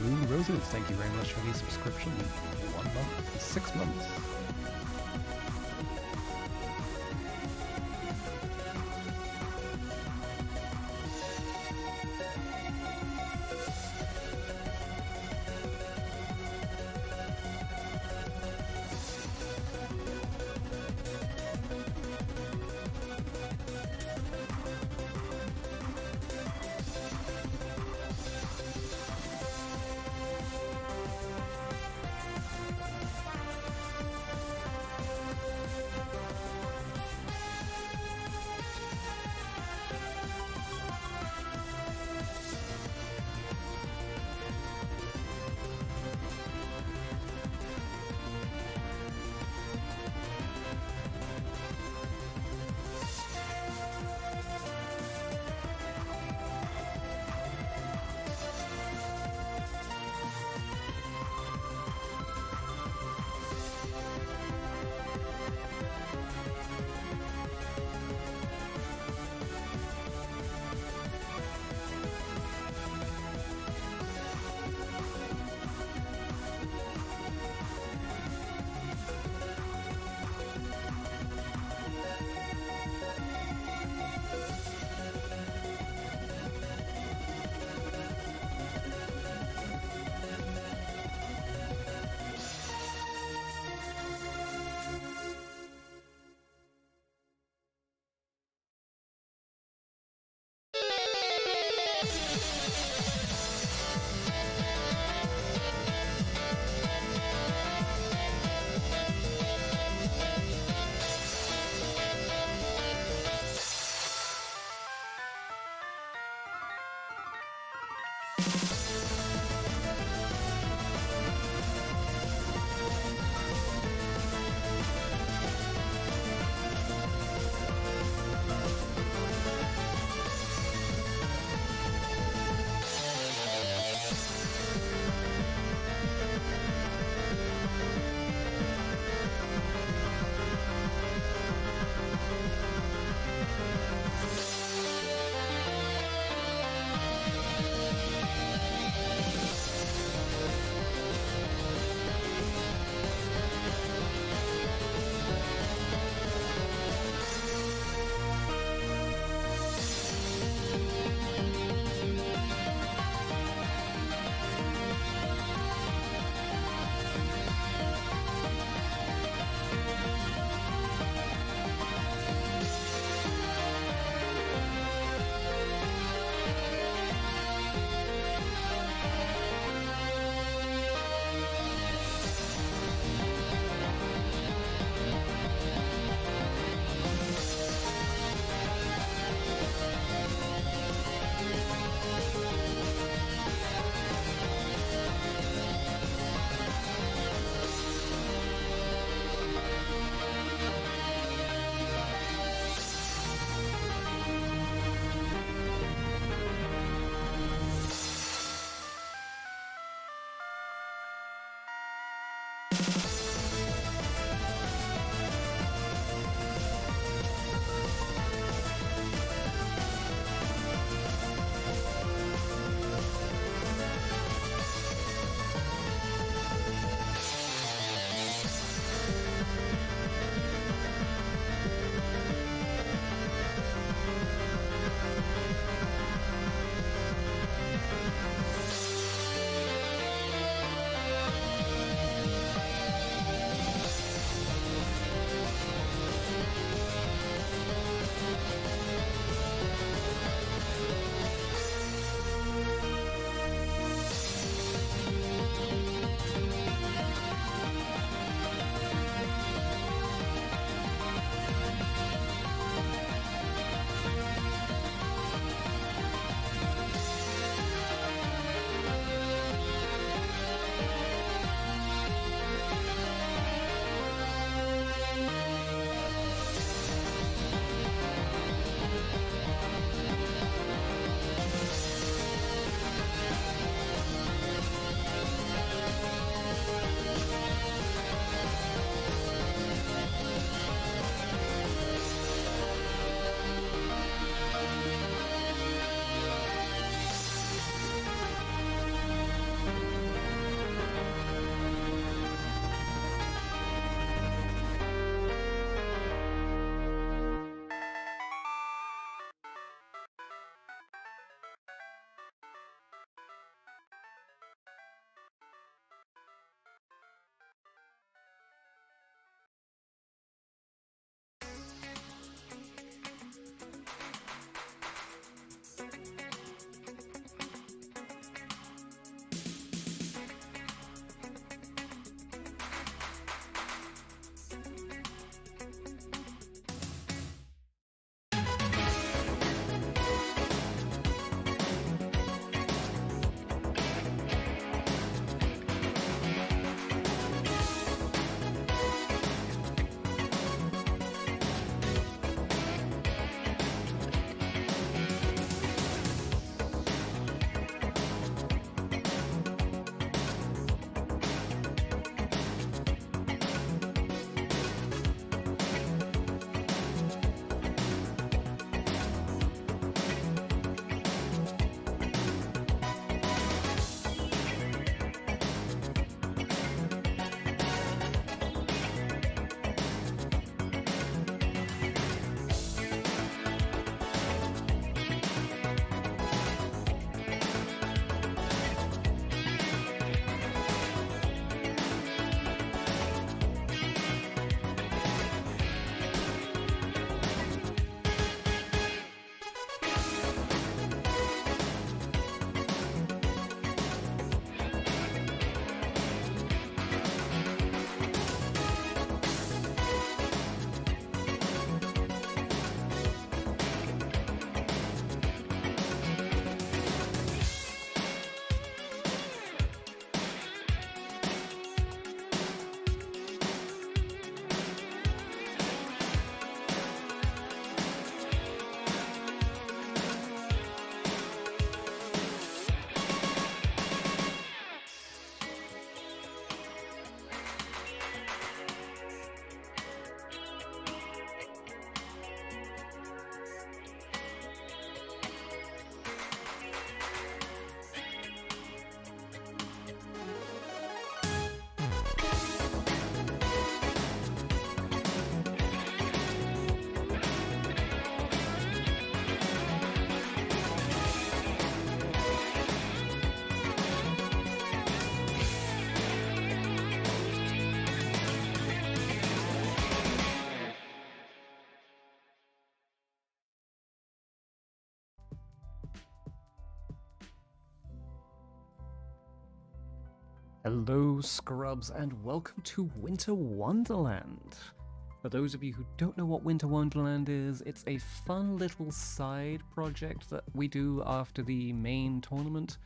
Moon Roses, thank you very much for the subscription. 1 month, 6 months. Hello, Scrubs, and welcome to Winter Wonderland. For those of you who don't know what Winter Wonderland is, it's a fun little side project that we do after the main tournament,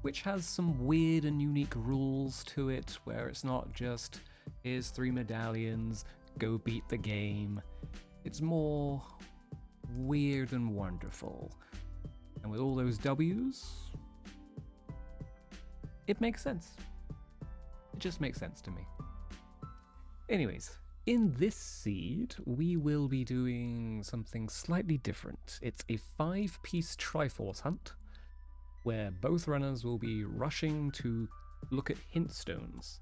which has some weird and unique rules to it, where it's not just, here's 3 medallions, go beat the game. It's more weird and wonderful. And with all those W's, it makes sense. It just makes sense to me. Anyways, in this seed, we will be doing something slightly different. It's a 5-piece Triforce hunt, where both runners will be rushing to look at hint stones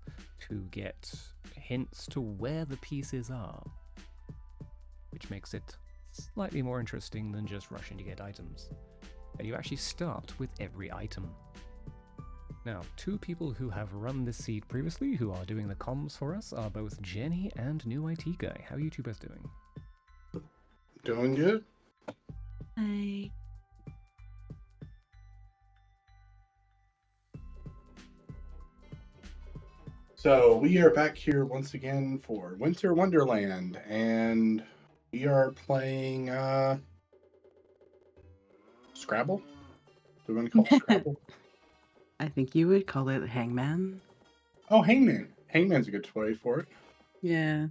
to get hints to where the pieces are, which makes it slightly more interesting than just rushing to get items. And you actually start with every item. Now, 2 people who have run this seed previously, who are doing the comms for us, are both Jenny and New IT Guy. How are you two both doing? Doing good. Hi. So we are back here once again for Winter Wonderland, and we are playing Scrabble. Do we want to call it Scrabble? I think you would call it Hangman. Oh, Hangman. Hangman's a good toy for it. Yeah.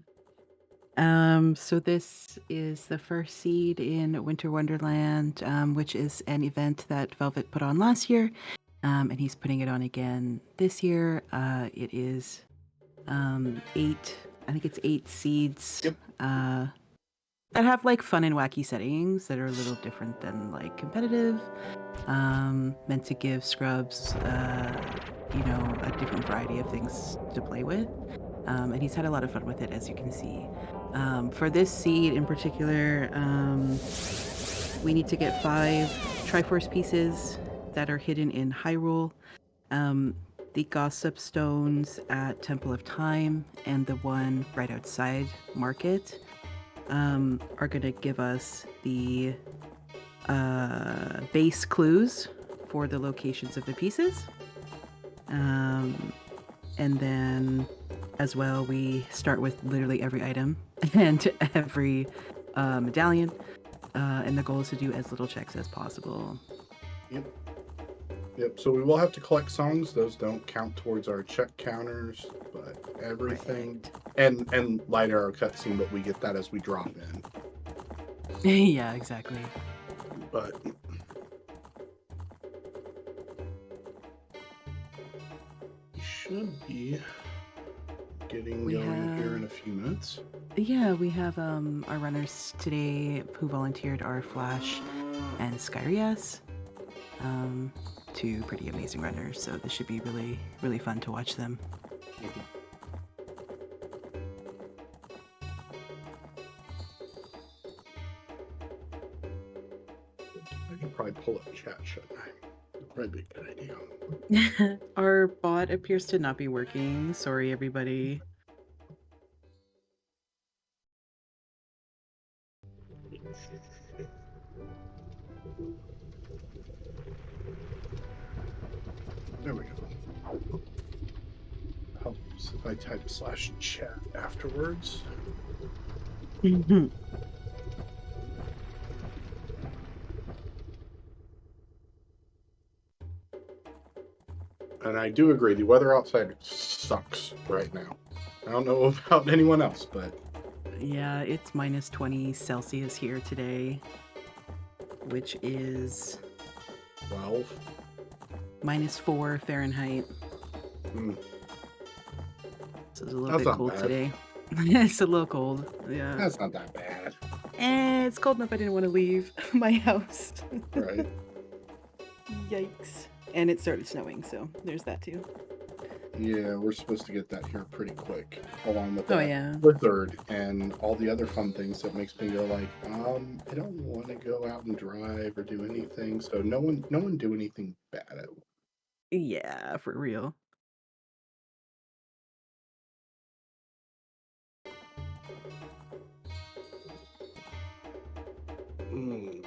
So this is the first seed in Winter Wonderland, which is an event that Velvet put on last year, and he's putting it on again this year. It is 8. I think it's 8 seeds. Yep. That have like fun and wacky settings that are a little different than like competitive. Meant to give Scrubs, a different variety of things to play with. And he's had a lot of fun with it, as you can see. For this seed in particular, we need to get 5 Triforce pieces that are hidden in Hyrule. The Gossip Stones at Temple of Time and the one right outside Market are going to give us the base clues for the locations of the pieces. And then as well, we start with literally every item and every medallion. And the goal is to do as little checks as possible. Yep. So we will have to collect songs. Those don't count towards our check counters, but everything and light arrow cutscene, but we get that as we drop in. Yeah, exactly. But we should be getting going here in a few minutes. Yeah, we have our runners today who volunteered are Flash and Skyrias. 2 pretty amazing runners, so this should be really, really fun to watch them. I could probably pull up chat, shouldn't I? That'd probably be a good idea. Our bot appears to not be working. Sorry, everybody. There we go. Helps if I type /chat afterwards. Mhm. And I do agree, the weather outside sucks right now. I don't know about anyone else, but Yeah, it's minus 20 Celsius here today, which is 12. minus 4 Fahrenheit. Mm, So it's a little That's bit not cold bad. today. It's a little cold. Yeah. That's not that bad. It's cold enough I didn't want to leave my house. Right. Yikes. And it started snowing, so there's that too. Yeah, we're supposed to get that here pretty quick, along with Oh, that yeah. blizzard and all the other fun things that makes me go like, I don't want to go out and drive or do anything. So no one do anything bad at all. Yeah, for real. Mm.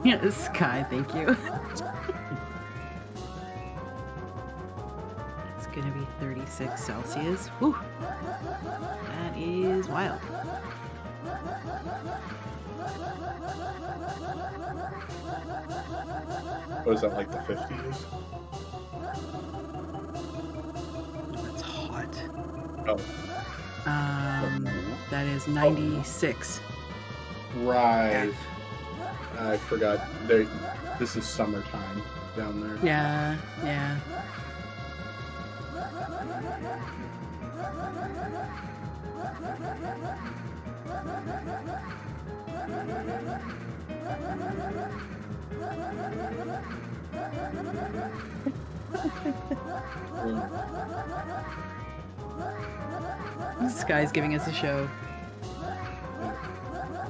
Yeah, Sky, thank you. It's gonna be 36 Celsius. Whew. That is wild. What is that, like the 50s? That's hot. Oh, That is 96. right. I forgot. This is summertime down there. Yeah, yeah. This guy's giving us a show.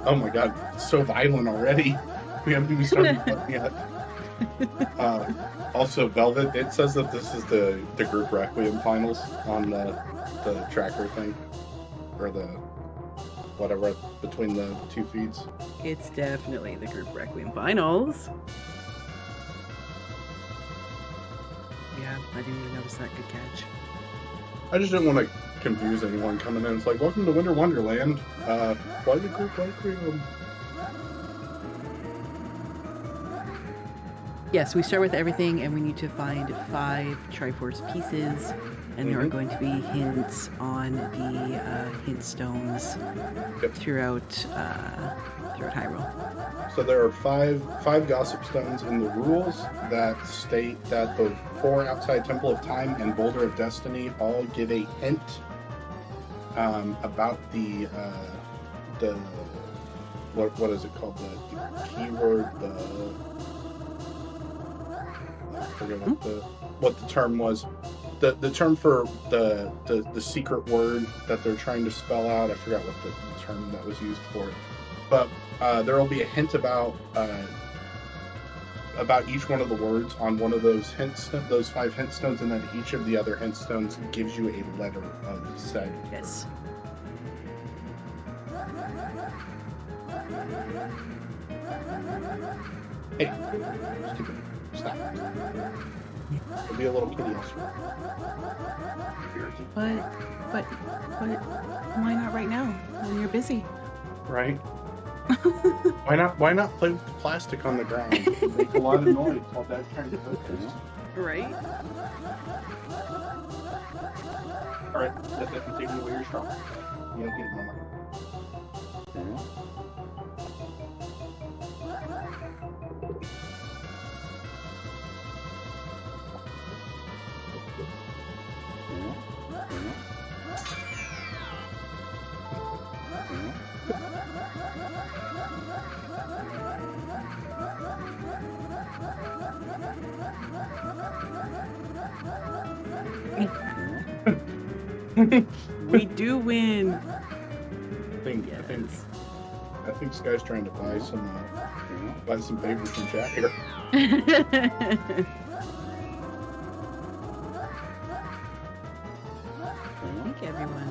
Oh my god, it's so violent already. We haven't even started yet. Also, Velvet, it says that this is the group Requiem finals on the tracker thing. Or the whatever between the two feeds. It's definitely the group Requiem finals. Yeah, I didn't even notice that. Good catch. I just didn't want to confuse anyone coming in. It's like, welcome to Winter Wonderland. Why the group Requiem? Yes, we start with everything, and we need to find 5 Triforce pieces, and there are going to be hints on the hint stones throughout Hyrule. So there are five gossip stones in the rules that state that the 4 outside Temple of Time and Boulder of Destiny all give a hint about the what is it called, the keyword, I forget what the term was. The term for the secret word that they're trying to spell out. I forgot what the term that was used for it. But there will be a hint about each one of the words on one of those those 5 hint stones, and then each of the other hint stones gives you a letter of said. Yes. Hey, stupid. Stop. It'll be a little kitty else. But why not right now when you're busy? Right? Why not play with the plastic on the ground? It'll make a lot of noise while Dad's trying to focus. Right? Alright, let that continue away your straw. You don't get it, Mama. We do win. I think Sky's trying to buy some favors from chat here. I think everyone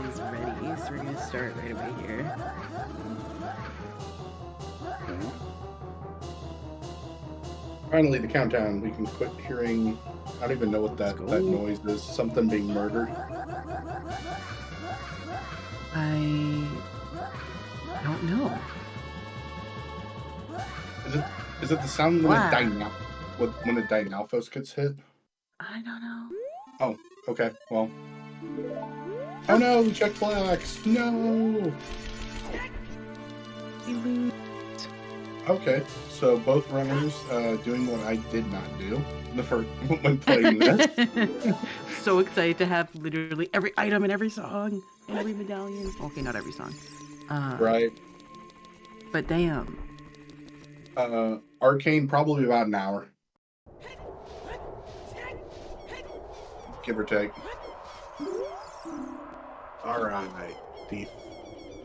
is ready, so we're gonna start right away here. Finally, the countdown. We can quit hearing. I don't even know what that noise is. Something being murdered. I don't know. Is it the sound when a Dynalphos gets hit? I don't know. Oh, okay. Well. Oh no! We checked flags. No. You lose. Okay, so both runners doing what I did not do when playing this. So excited to have literally every item in every song and every medallion. Okay, not every song. Right. But damn. Arcane, probably about an hour. Give or take. Alright. The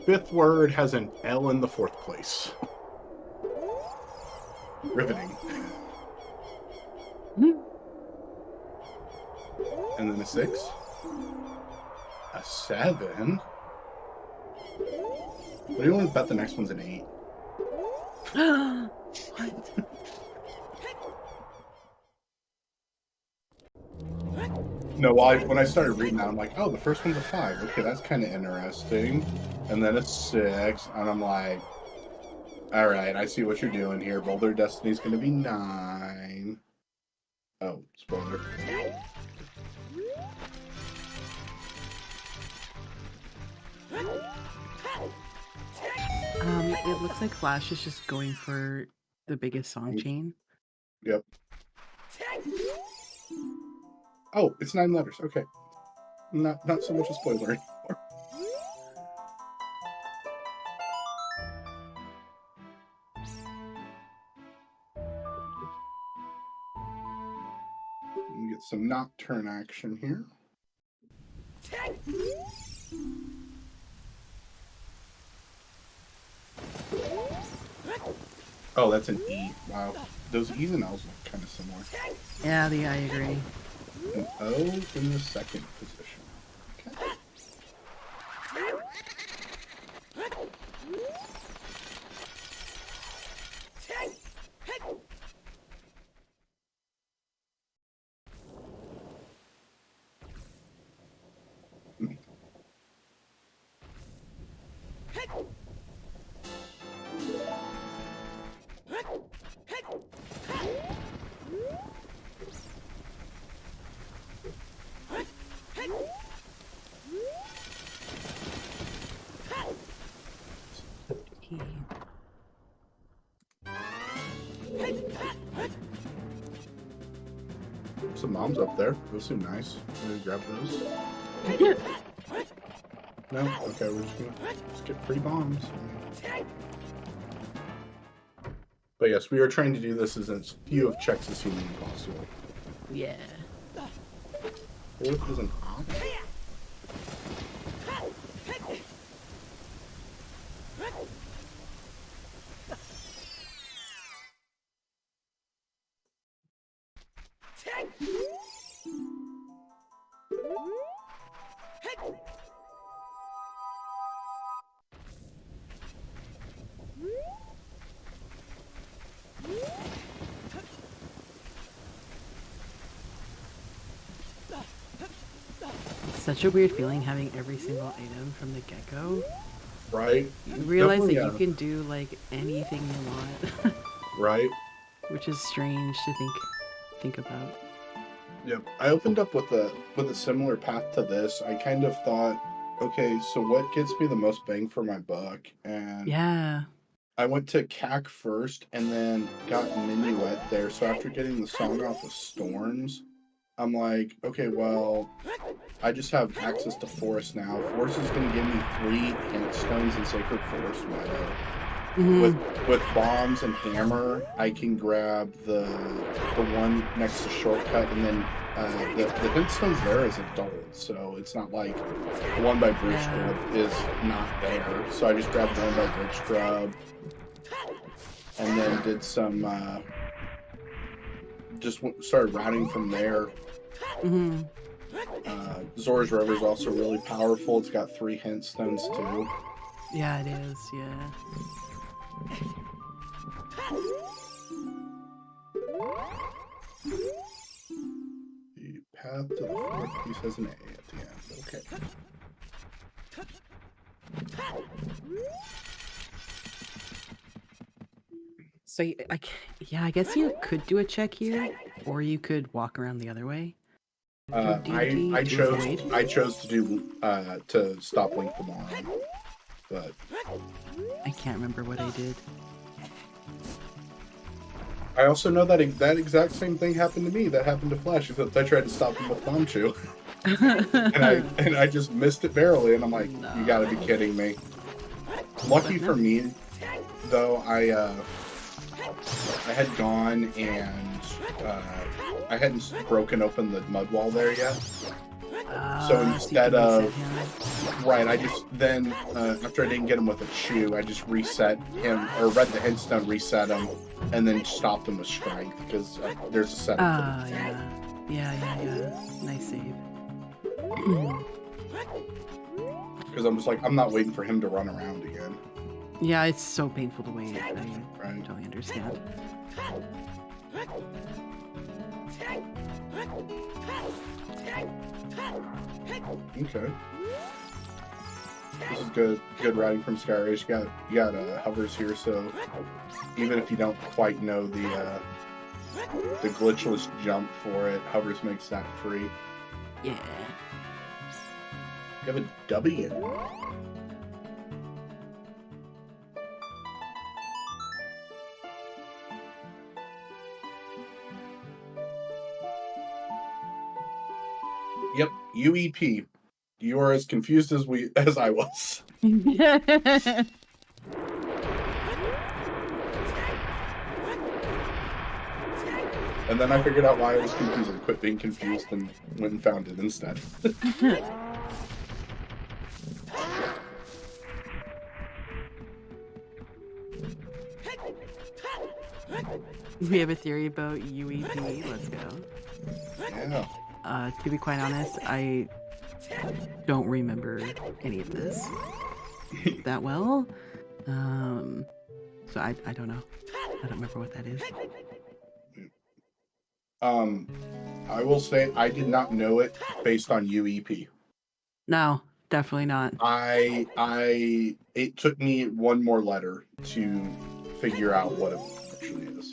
5th word has an L in the 4th place. Riveting. And then a 6. A 7? What do you want to bet the next one's an 8? What? No, well, when I started reading that, I'm like, oh, the first one's a 5. Okay, that's kind of interesting. And then a 6, and I'm like, all right, I see what you're doing here. Boulder Destiny's going to be 9. Oh, spoiler. It looks like Flash is just going for the biggest song chain. Yep. Oh, it's 9 letters. Okay. Not so much a spoiler anymore. Let me get some nocturne action here. Oh, that's an E. Wow. Those E's and L's look kind of similar. Yeah, I agree. An O in the second position. Okay. Some bombs up there. Those seem nice. I'm gonna grab those. No? Okay, we're just gonna get free bombs. But yes, we are trying to do this as few of checks as humanly possible. Yeah. Fourth is an op. Such a weird feeling having every single item from the get-go. Right? You realize that Definitely, you can do like anything you want. Right? Which is strange to think about. Yep. I opened up with a similar path to this. I kind of thought, okay, so what gets me the most bang for my buck? And Yeah. I went to CAC first and then got Minuet there. So after getting the song off of Storms, I'm like, okay, well, I just have access to Forest now. Forest is going to give me 3 Hint Stones and Sacred Forest Meadow. Mm-hmm. With Bombs and Hammer, I can grab the one next to Shortcut, and then the Hint Stones there is adult, so it's not like the one by Bridge Scrub is not there. So I just grabbed the one by Bridge Scrub, and then did some, started routing from there. Mm-hmm. Zora's River is also really powerful. It's got 3 Hint Stones too. Yeah, it is. Yeah. The path to the 4th piece has an A at the end. Okay. So I guess you could do a check here, or you could walk around the other way. I chose to do to stop Link tomorrow, but I can't remember what I did. I also know that exact same thing happened to me. That happened to Flash, except I tried to stop him with Bombchu, and I just missed it barely. And I'm like, no. You got to be kidding me. Lucky for me, though, I had gone and I hadn't broken open the mud wall there yet. So instead of I just then after I didn't get him with a chew, I just reset him or read the hint stone, reset him, and then stopped him with strength because there's a setup. Yeah. Nice save. Because I'm just like, I'm not waiting for him to run around again. Yeah, it's so painful to wait. I Right. totally understand. Okay. This is good riding from Skyrace. You got hovers here, so even if you don't quite know the glitchless jump for it, hovers makes that free. Yeah. You have a W. Yep, UEP. You are as confused as I was. And then I figured out why I was confused and quit being confused and went and found it instead. We have a theory about UEP. Let's go. Yeah. To be quite honest, I don't remember any of this that well. So I don't know. I don't remember what that is. I will say I did not know it based on UEP. No, definitely not. It took me one more letter to figure out what it actually is.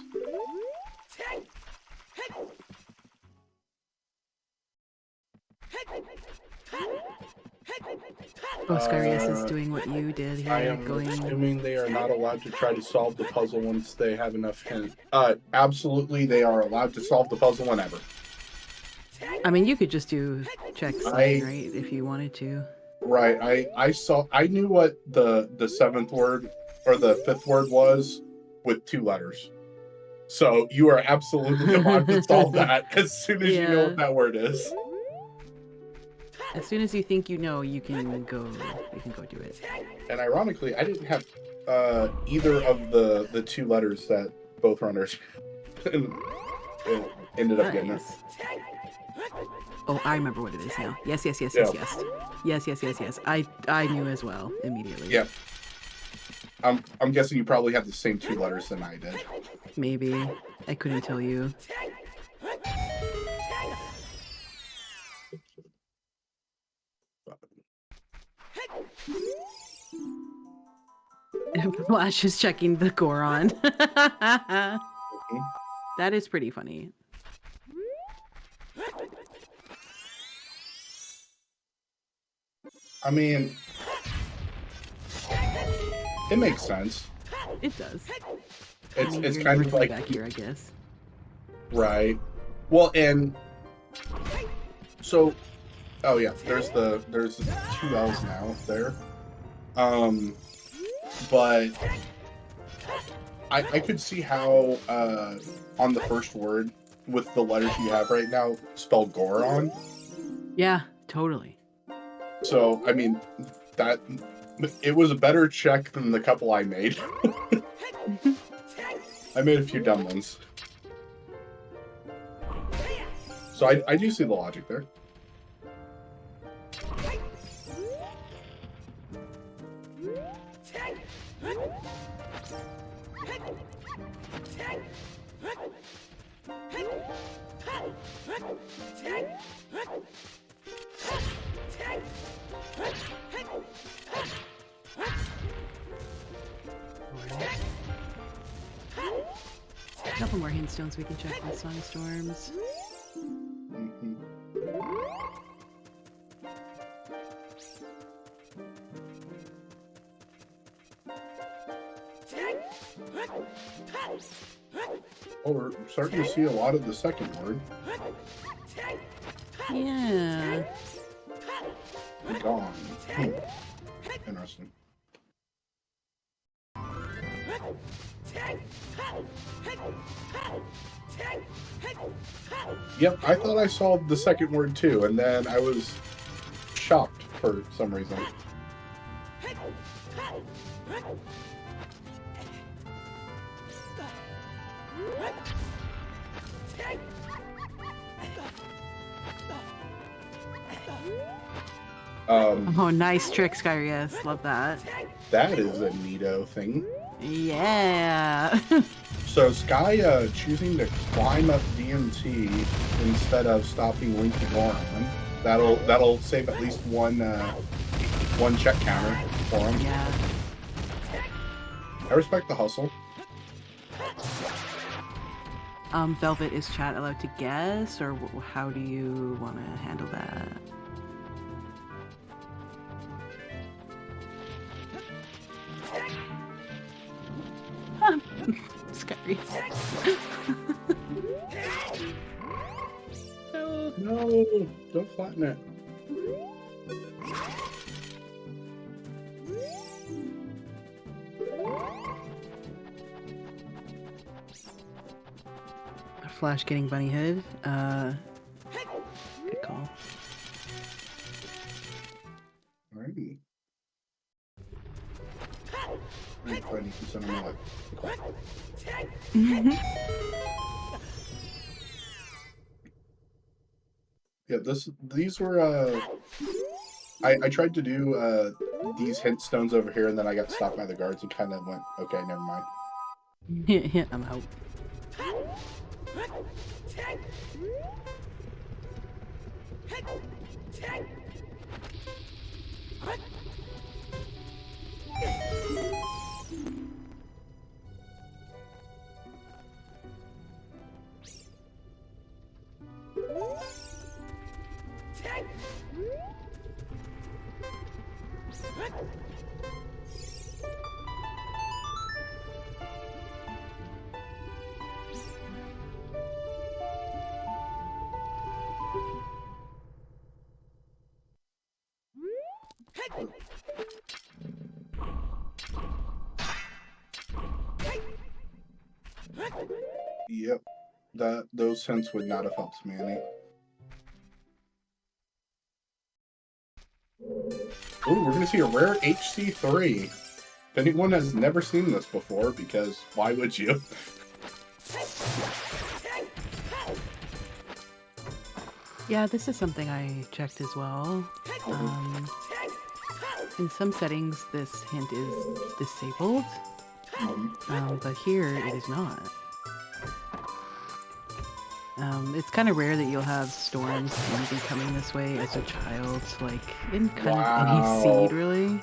Oh, Skyrius is doing what you did here. I am assuming they are not allowed to try to solve the puzzle once they have enough hints. Absolutely, they are allowed to solve the puzzle whenever. I mean, you could just do check sign, right, if you wanted to. Right. I knew what the seventh word or the fifth word was with 2 letters. So you are absolutely allowed to solve that as soon as you know what that word is. As soon as you think you know, you can go do it. And ironically, I didn't have either of the 2 letters that both runners ended up getting it. Oh, I remember what it is now. Yes. Yes. I knew as well immediately. Yeah. I'm guessing you probably have the same 2 letters than I did. Maybe. I couldn't tell you. Flash is checking the Goron. That is pretty funny. I mean, it makes sense. It does. It's kind of like back here, I guess. Right. Well, and so, oh yeah, there's the 2 L's now there. But I could see how on the first word with the letters you have right now spell Goron. Yeah, totally. So I mean that it was a better check than the couple I made. I made a few dumb ones. So I do see the logic there. A couple more hindstones we can check with Sunstorms. Oh, we're starting to see a lot of the second word. Yeah. Gone. Interesting. Yep, I thought I solved the second word too, and then I was shocked for some reason. Oh, nice trick, Skyr. Yes, love that. That is a neato thing. Yeah. So Sky choosing to climb up DMT instead of stopping Link to Goron. That'll save at least one check counter for him. Yeah. I respect the hustle. Velvet, is chat allowed to guess, or how do you want to handle that? Scary. No, don't flatten it. Flash getting bunny hood. Good call. Alrighty. Funny, he's on my life. Yeah, these were I tried to do these hint stones over here, and then I got stopped by the guards and kind of went, okay, never mind. Yeah, I'm out. Yep, those hints would not have helped me any. Ooh, we're gonna see a rare HC3. If anyone has never seen this before, because why would you? Yeah, this is something I checked as well. In some settings, this hint is disabled, but here it is not. It's kind of rare that you'll have storms be coming this way as a child, like in kind of any seed, really.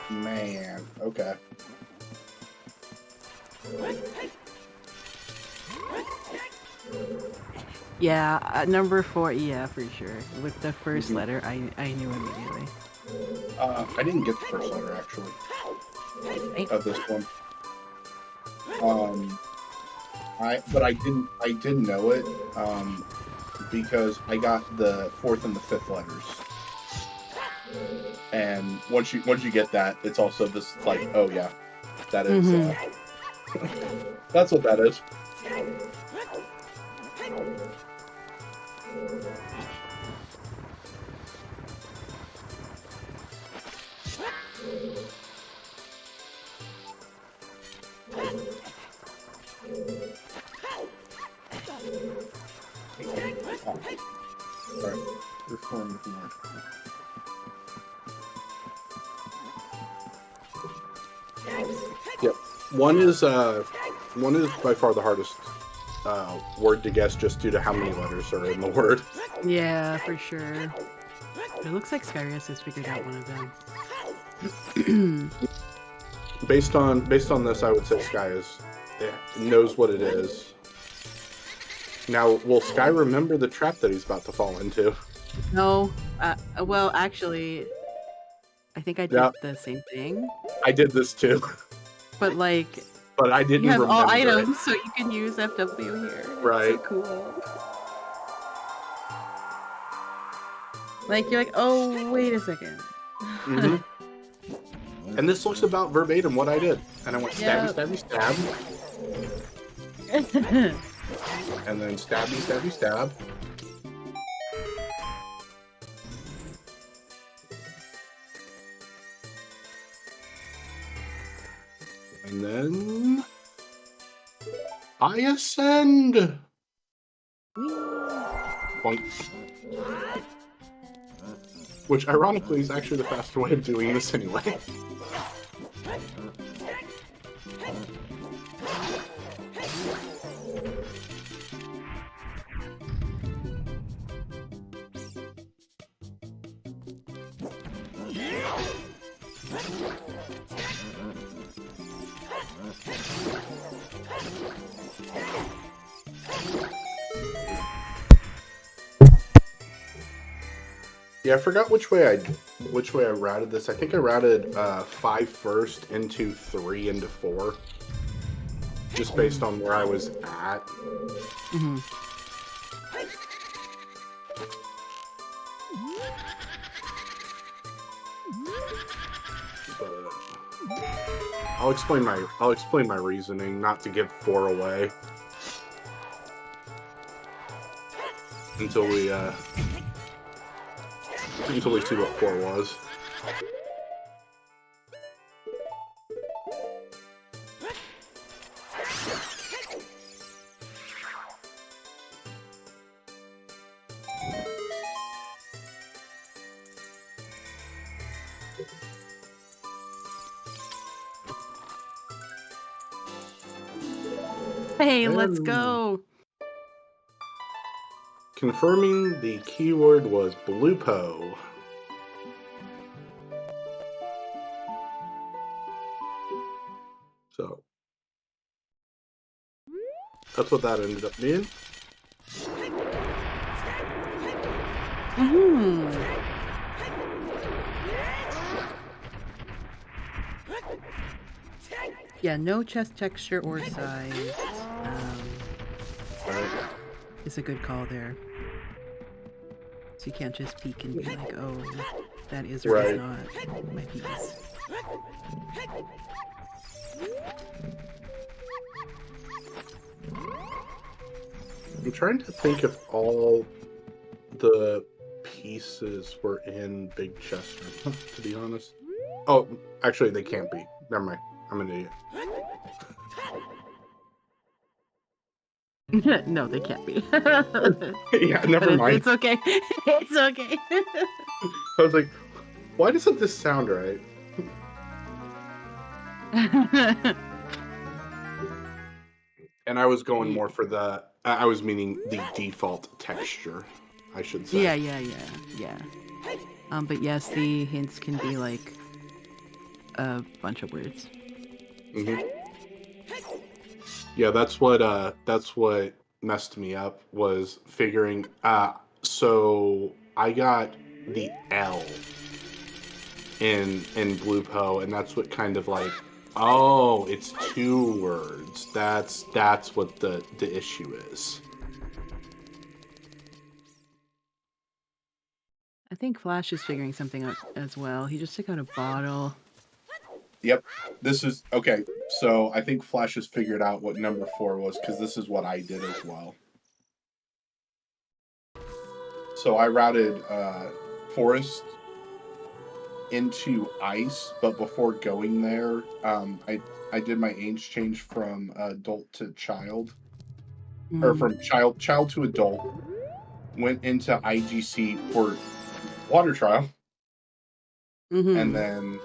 Man, okay. Yeah, number 4, yeah, for sure. With the first letter, I knew immediately. I didn't get the first letter, actually, of this one. But I did know it, because I got the 4th and the 5th letters. And once you get that, it's also this, like, oh yeah, that is, that's what that is. Alright, reform more. Yep. One is by far the hardest word to guess, just due to how many letters are in the word. Yeah, for sure. It looks like Skyrius has figured out one of them. Based on this, I would say Sky knows what it is. Now, will Sky remember the trap that he's about to fall into? No. Well, actually, I think I did the same thing. I did this too. But like, but I didn't. You have remember all items, so you can use FW here. Right. It's so cool. Like you're like, oh, wait a second. And this looks about verbatim what I did, and I went stabby, stabby, stab, and then stabby, stabby, stab. And then high ascend. Boink. Which, ironically, is actually the faster way of doing this anyway. Yeah, I forgot which way I routed this. I think I routed 5 first, into 3, into 4, just based on where I was at. Mm-hmm. But I'll explain my reasoning, not to give 4 away until we see what 4 was. Hey, let's go. Confirming the keyword was Bluepo. So that's what that ended up being. Mm-hmm. Yeah, no chest texture or size. Is a good call there. So you can't just peek and be like, oh, that is or is not my piece. I'm trying to think if all the pieces were in Big Chester, to be honest. Oh, actually, they can't be. Never mind. I'm an idiot. No, they can't be. Yeah, never mind. It's okay. It's okay. I was like, why doesn't this sound right? And I was going more for the... I was meaning the default texture, I should say. Yeah. But yes, the hints can be like a bunch of words. Mm-hmm. Yeah, that's what messed me up, was figuring. So I got the L in Bluepo, and that's what kind of like, oh, it's 2 words. That's what the issue is. I think Flash is figuring something out as well. He just took out a bottle. Yep, this is okay. So I think Flash has figured out what number 4 was, because this is what I did as well. So I routed forest into ice, but before going there, I did my age change from adult to child, or from child to adult. Went into IGC for water trial, and then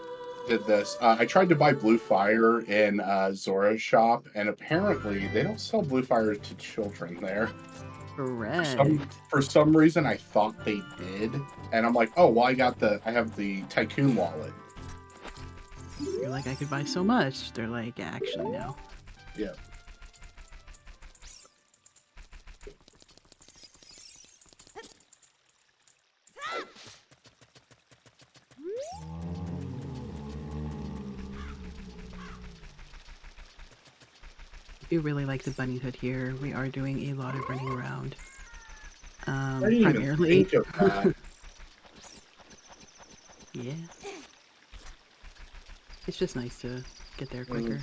did this. I tried to buy Blue Fire in Zora's shop, and apparently they don't sell Blue Fire to children there. Correct. For some reason, I thought they did, and I'm like, oh, well, I have the Tycoon wallet. You're like, I could buy so much. They're like, actually, no. Yeah. I do really like the bunny hood here. We are doing a lot of running around. I didn't Primarily. even think of that. Yeah. It's just nice to get there quicker.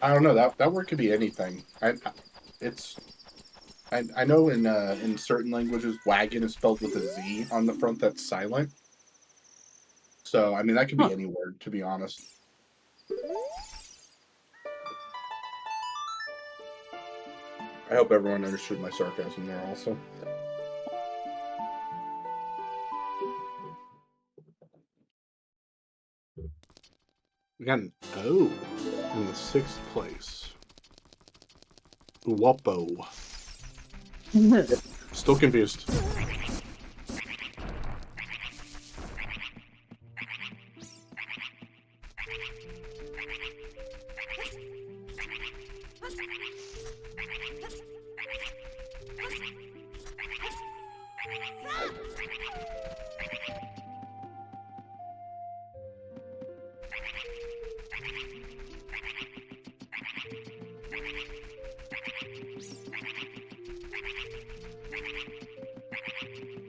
I don't know, that word could be anything. It's I know in certain languages, wagon is spelled with a Z on the front that's silent. So I mean that could be Huh. any word, to be honest. I hope everyone understood my sarcasm there also. We got an O in the 6th place. Whoppo. Still confused.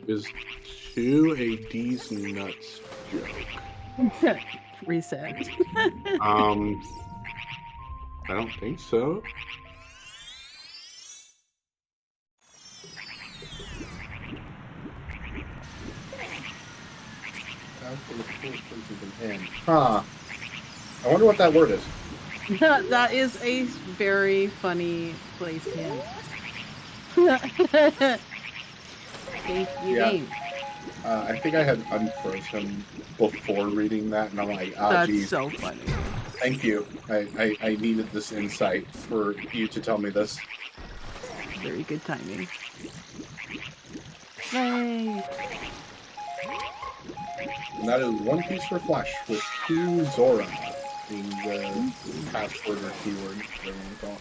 Is to a D's nuts joke? Reset. I don't think so. Huh. I wonder what that word is. That is a very funny place hint. Thank you, Yeah. game. I think I had unfroze him before reading that, and I'm like, That's geez. so funny. Thank you. I needed this insight for you to tell me this. Very good timing. Yay! And that is one piece for Flash with 2 Zora being the password or keyword, whatever you want to call it.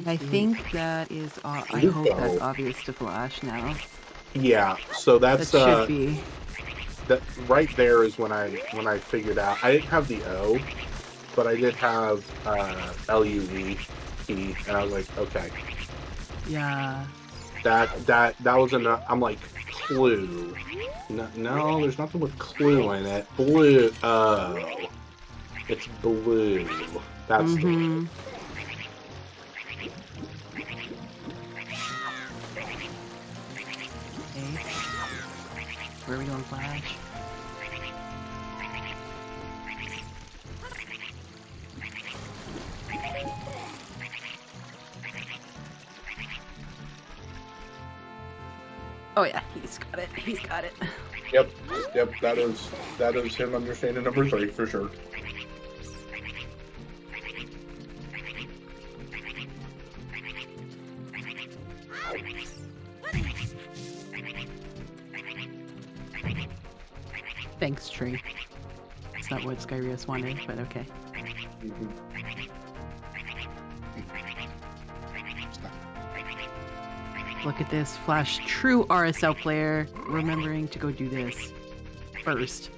I think that is. I hope that's obvious to Flash now. Yeah, so that's That should be. that right there is when I figured out. I didn't have the O, but I did have LUE, and I was like, okay, Yeah. that was enough. I'm like, clue. No, there's nothing with clue in it. Blue. Oh, it's blue. That's the word. Where are we going, Flash? Oh yeah, he's got it. He's got it. Yep. That is him understanding number 3 for sure. Thanks, Tree. That's not what Skyrius wanted, but okay. Look at this, Flash, true RSL player, remembering to go do this first.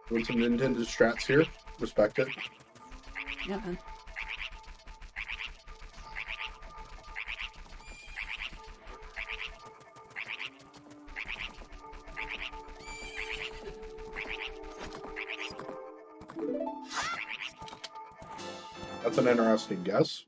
Doing some Nintendo strats here. Respect it. Yeah, man. That's an interesting guess.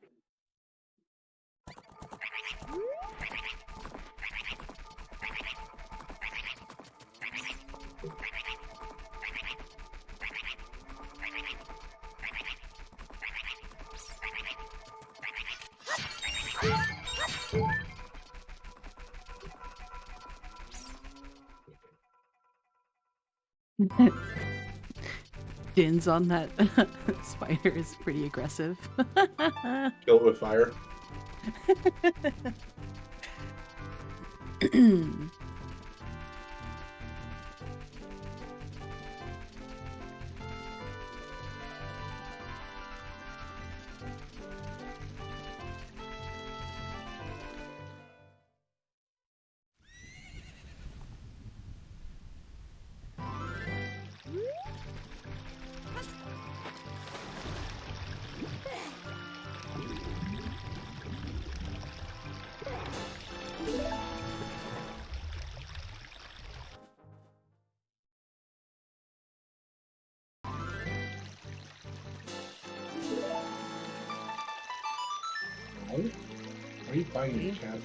Dins on that spider is pretty aggressive. Kill it with fire. right by you, cat.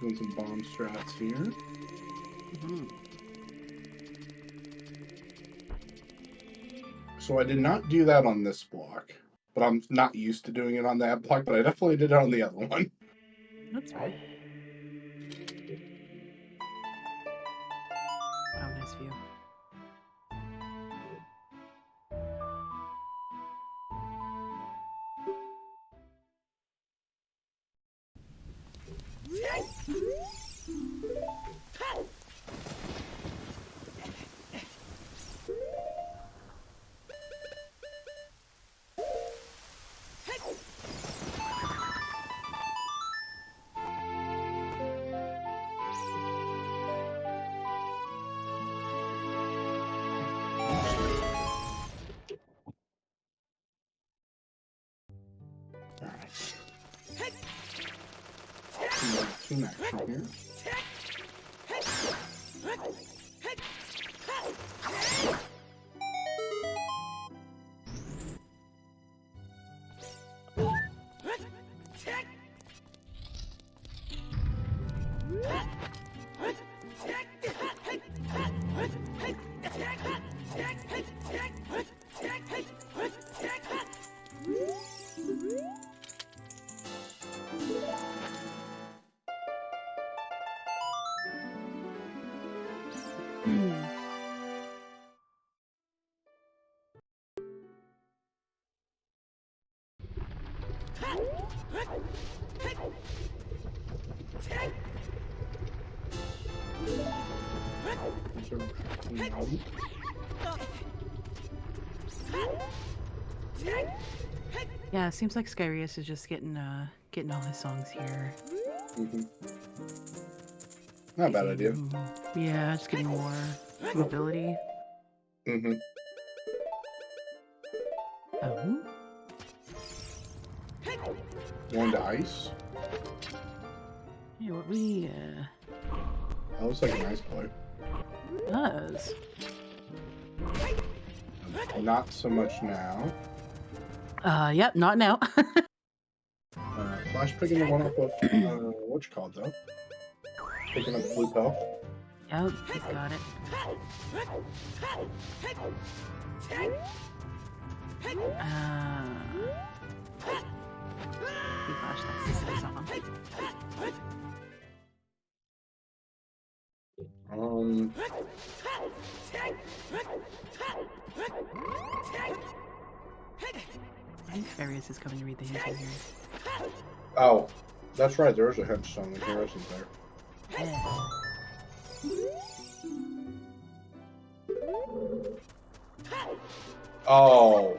Doing some bomb strats here. So I did not do that on this block, but I'm not used to doing it on that block, but I definitely did it on the other one. That's fine. Oh, nice view. Team action here. Yeah, it seems like Skyrius is just getting all his songs here. Not a bad idea. Yeah, just getting more mobility. Oh. Going to ice. Yeah, what we That looks like a nice play. does. Not so much now. Yep, not now. Flash picking the one up with what you call it though? Picking up the blue pill. Yep, he's got it. Flash, that's the same song. I think Skyrius is coming to read the hints in here. Oh, that's right. There's a headstone in here, isn't there? Yeah. Oh,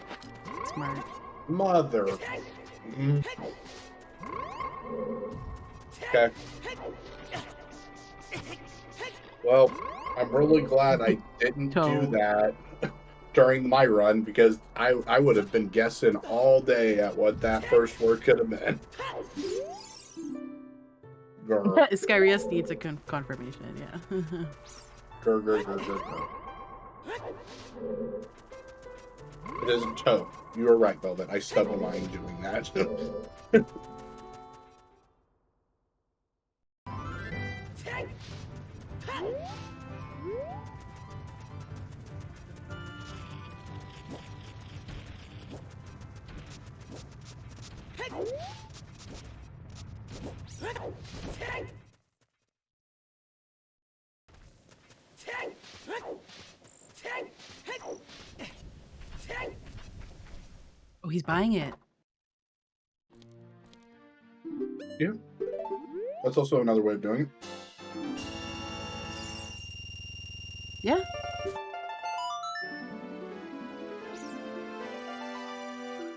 Smart. mother. Okay. Well, I'm really glad I didn't do that during my run because I would have been guessing all day at what that first word could have been. Grr. Skyrius needs a confirmation, yeah. Grr, grr, grr, grr, grr. It isn't toe. You were right, Velvet. I stubble mind doing that. Oh, he's buying it. Yeah. That's also another way of doing it. Yeah.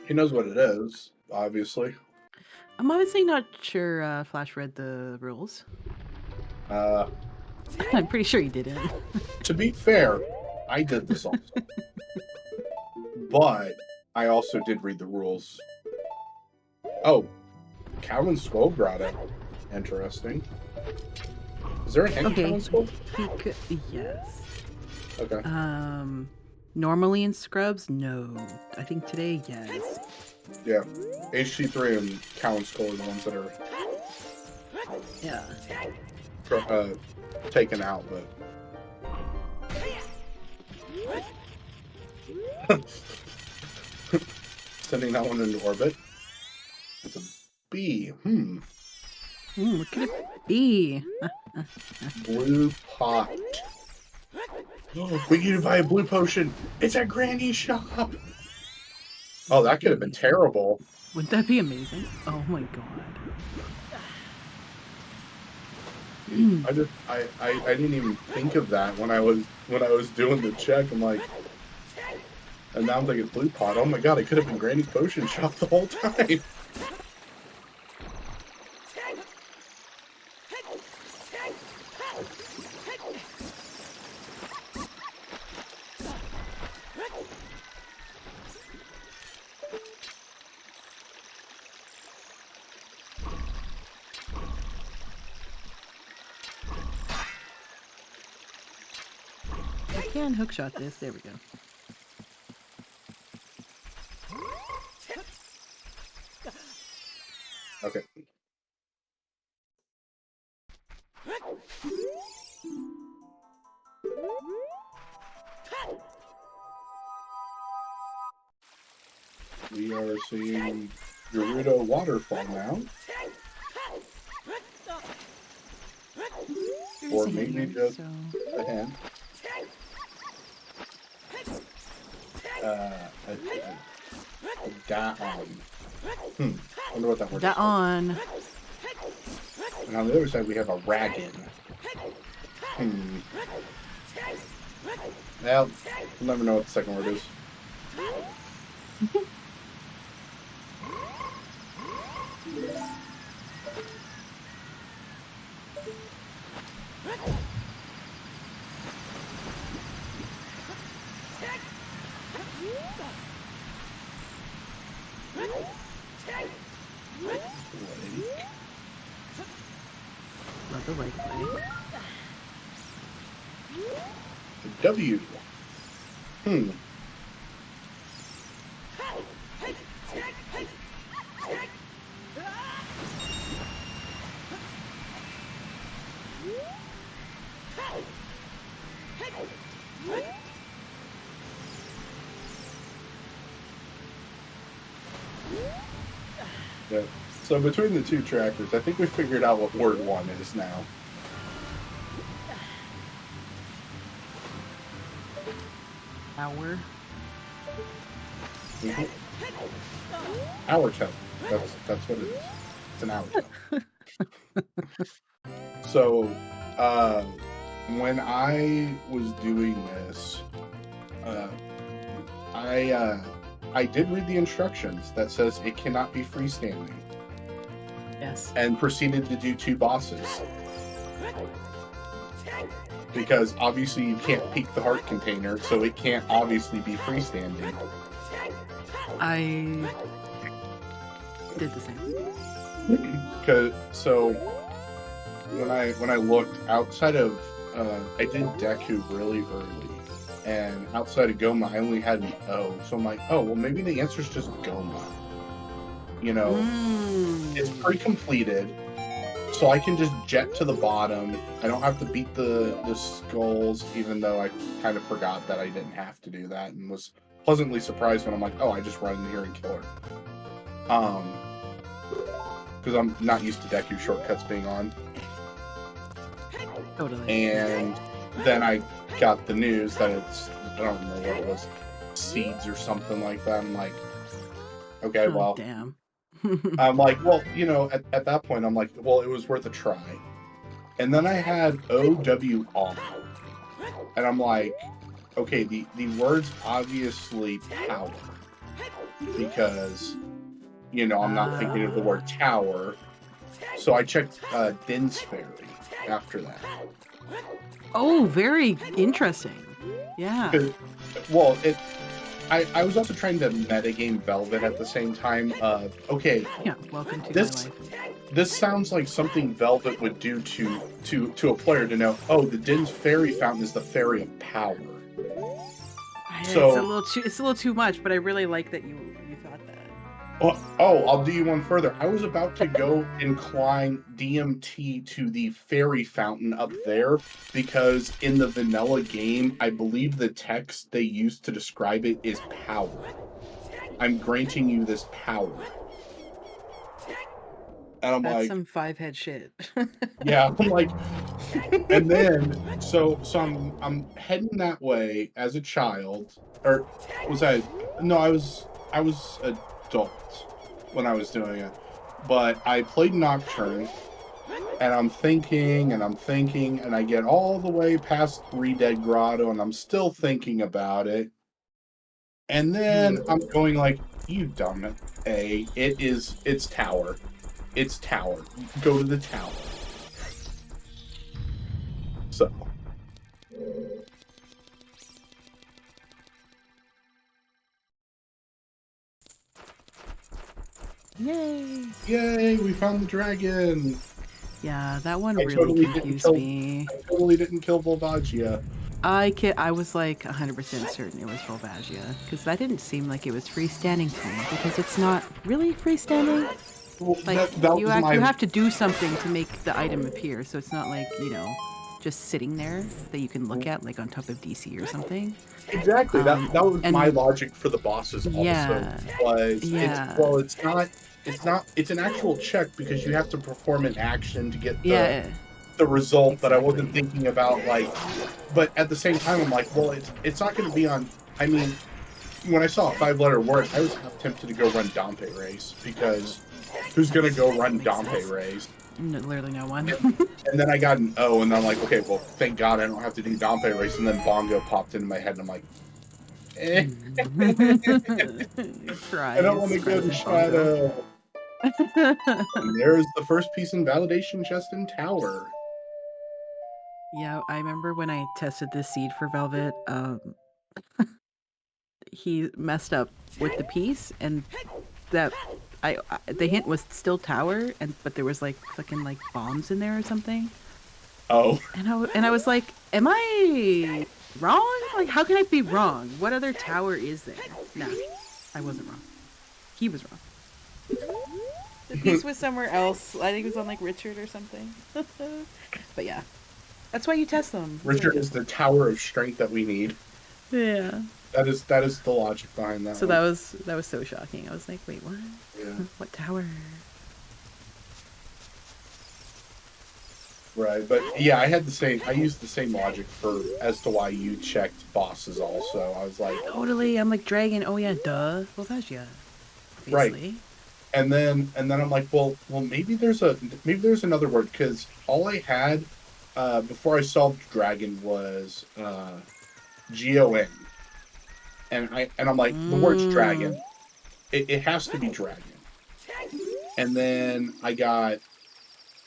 He knows what it is, obviously. I'm obviously not sure Flash read the rules. I'm pretty sure he didn't. To be fair, I did this also. But I also did read the rules. Oh, Calvin Skull brought it. Interesting. Is there a hint Okay. Calvin Skull? Yes. Okay. Normally in scrubs, no. I think today, yes. Yeah. HT3 and Cow and Skull are the ones that are Yeah. taken out, but sending that one into orbit. It's a B. What could it be? Blue pot. We need to buy a blue potion. It's at Granny's shop. Oh, that could have been terrible. Wouldn't that be amazing? Oh my god. I didn't even think of that when I was doing the check. I'm like, and now I'm thinking blue pot. Oh my god, it could have been Granny's potion shop the whole time. I can hookshot this. There we go. Okay. We are seeing Gerudo Waterfall now. There's Or a maybe hand, just so... a hand. A da-on. Wonder what that word is. Da-on. And on the other side we have a Raggin. Well, we'll never know what the second word is. Love the right way. A W. Yeah. So between the two trackers, I think we figured out what word one is now. Hour. Hour toe. That's what it is. It's an hour toe. So, when I was doing this, I did read the instructions that says it cannot be freestanding, Yes. and proceeded to do 2 bosses. Because obviously you can't peek the heart container, so it can't obviously be freestanding. I did the same. So when I looked outside of I did Deku really early, and outside of Goma I only had an O, so I'm like, oh well, maybe the answer's just Goma. You know, it's pre-completed, so I can just jet to the bottom. I don't have to beat the skulls, even though I kind of forgot that I didn't have to do that, and was pleasantly surprised when I'm like, oh, I just run in here and kill her. Because I'm not used to Deku shortcuts being on. Totally. And then I got the news that it's, I don't know what it was, seeds or something like that. I'm like, okay, Oh, well, damn. I'm like, well, you know, at that point, I'm like, well, it was worth a try. And then I had OWR. And I'm like, okay, the word's obviously power. Because, you know, I'm not thinking of the word tower. So I checked Din's Fairy after that. Oh, very interesting. Yeah. Well, I was also trying to metagame Velvet at the same time of, okay, Yeah, welcome to this my life. this sounds like something Velvet would do to a player to know, oh, the Din's Fairy Fountain is the Fairy of Power. So, it's a little too much, but I really like that you thought that. I'll do you one further. I was about to go incline DMT to the fairy fountain up there because in the vanilla game, I believe the text they used to describe it is power. I'm granting you this power. And I'm That's like, some 5-head shit. yeah, I'm like, and then so I'm heading that way as a child, or was I? No, I was adult when I was doing it, but I played Nocturne, and I'm thinking, and I get all the way past Three Dead Grotto, and I'm still thinking about it, and then I'm going like, you dumb it's tower, it's tower, go to the tower. So. Yay! Yay, we found the dragon! Yeah, that one I really totally didn't confused kill- me. I totally didn't kill Volvagia. I was like 100% certain it was Volvagia because that didn't seem like it was freestanding to me because it's not really freestanding. Well, Like that you was my... have to do something to make the item appear, so it's not like, you know, just sitting there that you can look at like on top of DC or something. Exactly. That was my logic for the bosses yeah, also. Was yeah. it's an actual check because you have to perform an action to get Yeah. the result, Exactly. but I wasn't thinking about like, but at the same time I'm like, well, it's not going to be on. I mean, when I saw a 5-letter word, I was half tempted to go run Dante Race because who's going to go run Dante Race? No, literally no one. And then I got an O, and I'm like, okay, well, thank God I don't have to do Dante Race. And then Bongo popped into my head, and I'm like, eh. I don't want to go to Shadow. And there's the first piece in validation chest in Tower. Yeah, I remember when I tested this seed for Velvet, he messed up with the piece, and that the hint was still Tower, but there was like fucking like bombs in there or something. Oh. And I was like, am I wrong? Like, how can I be wrong? What other tower is there? Nah, I wasn't wrong. He was wrong. The piece was somewhere else. I think it was on like Richard or something. But yeah, that's why you test them. Richard is the tower of strength that we need. Yeah. That is the logic behind that. So one. that was so shocking. I was like, wait, what? Yeah. What tower? Right, but yeah, I used the same logic as to why you checked bosses also. I was like, Totally. I'm like, dragon. Oh yeah, duh. Well, that's yeah. Obviously. Right. And then I'm like, well, maybe there's another word, because all I had before I solved dragon was GON, and I'm like, the word's dragon. It has to be dragon. And then I got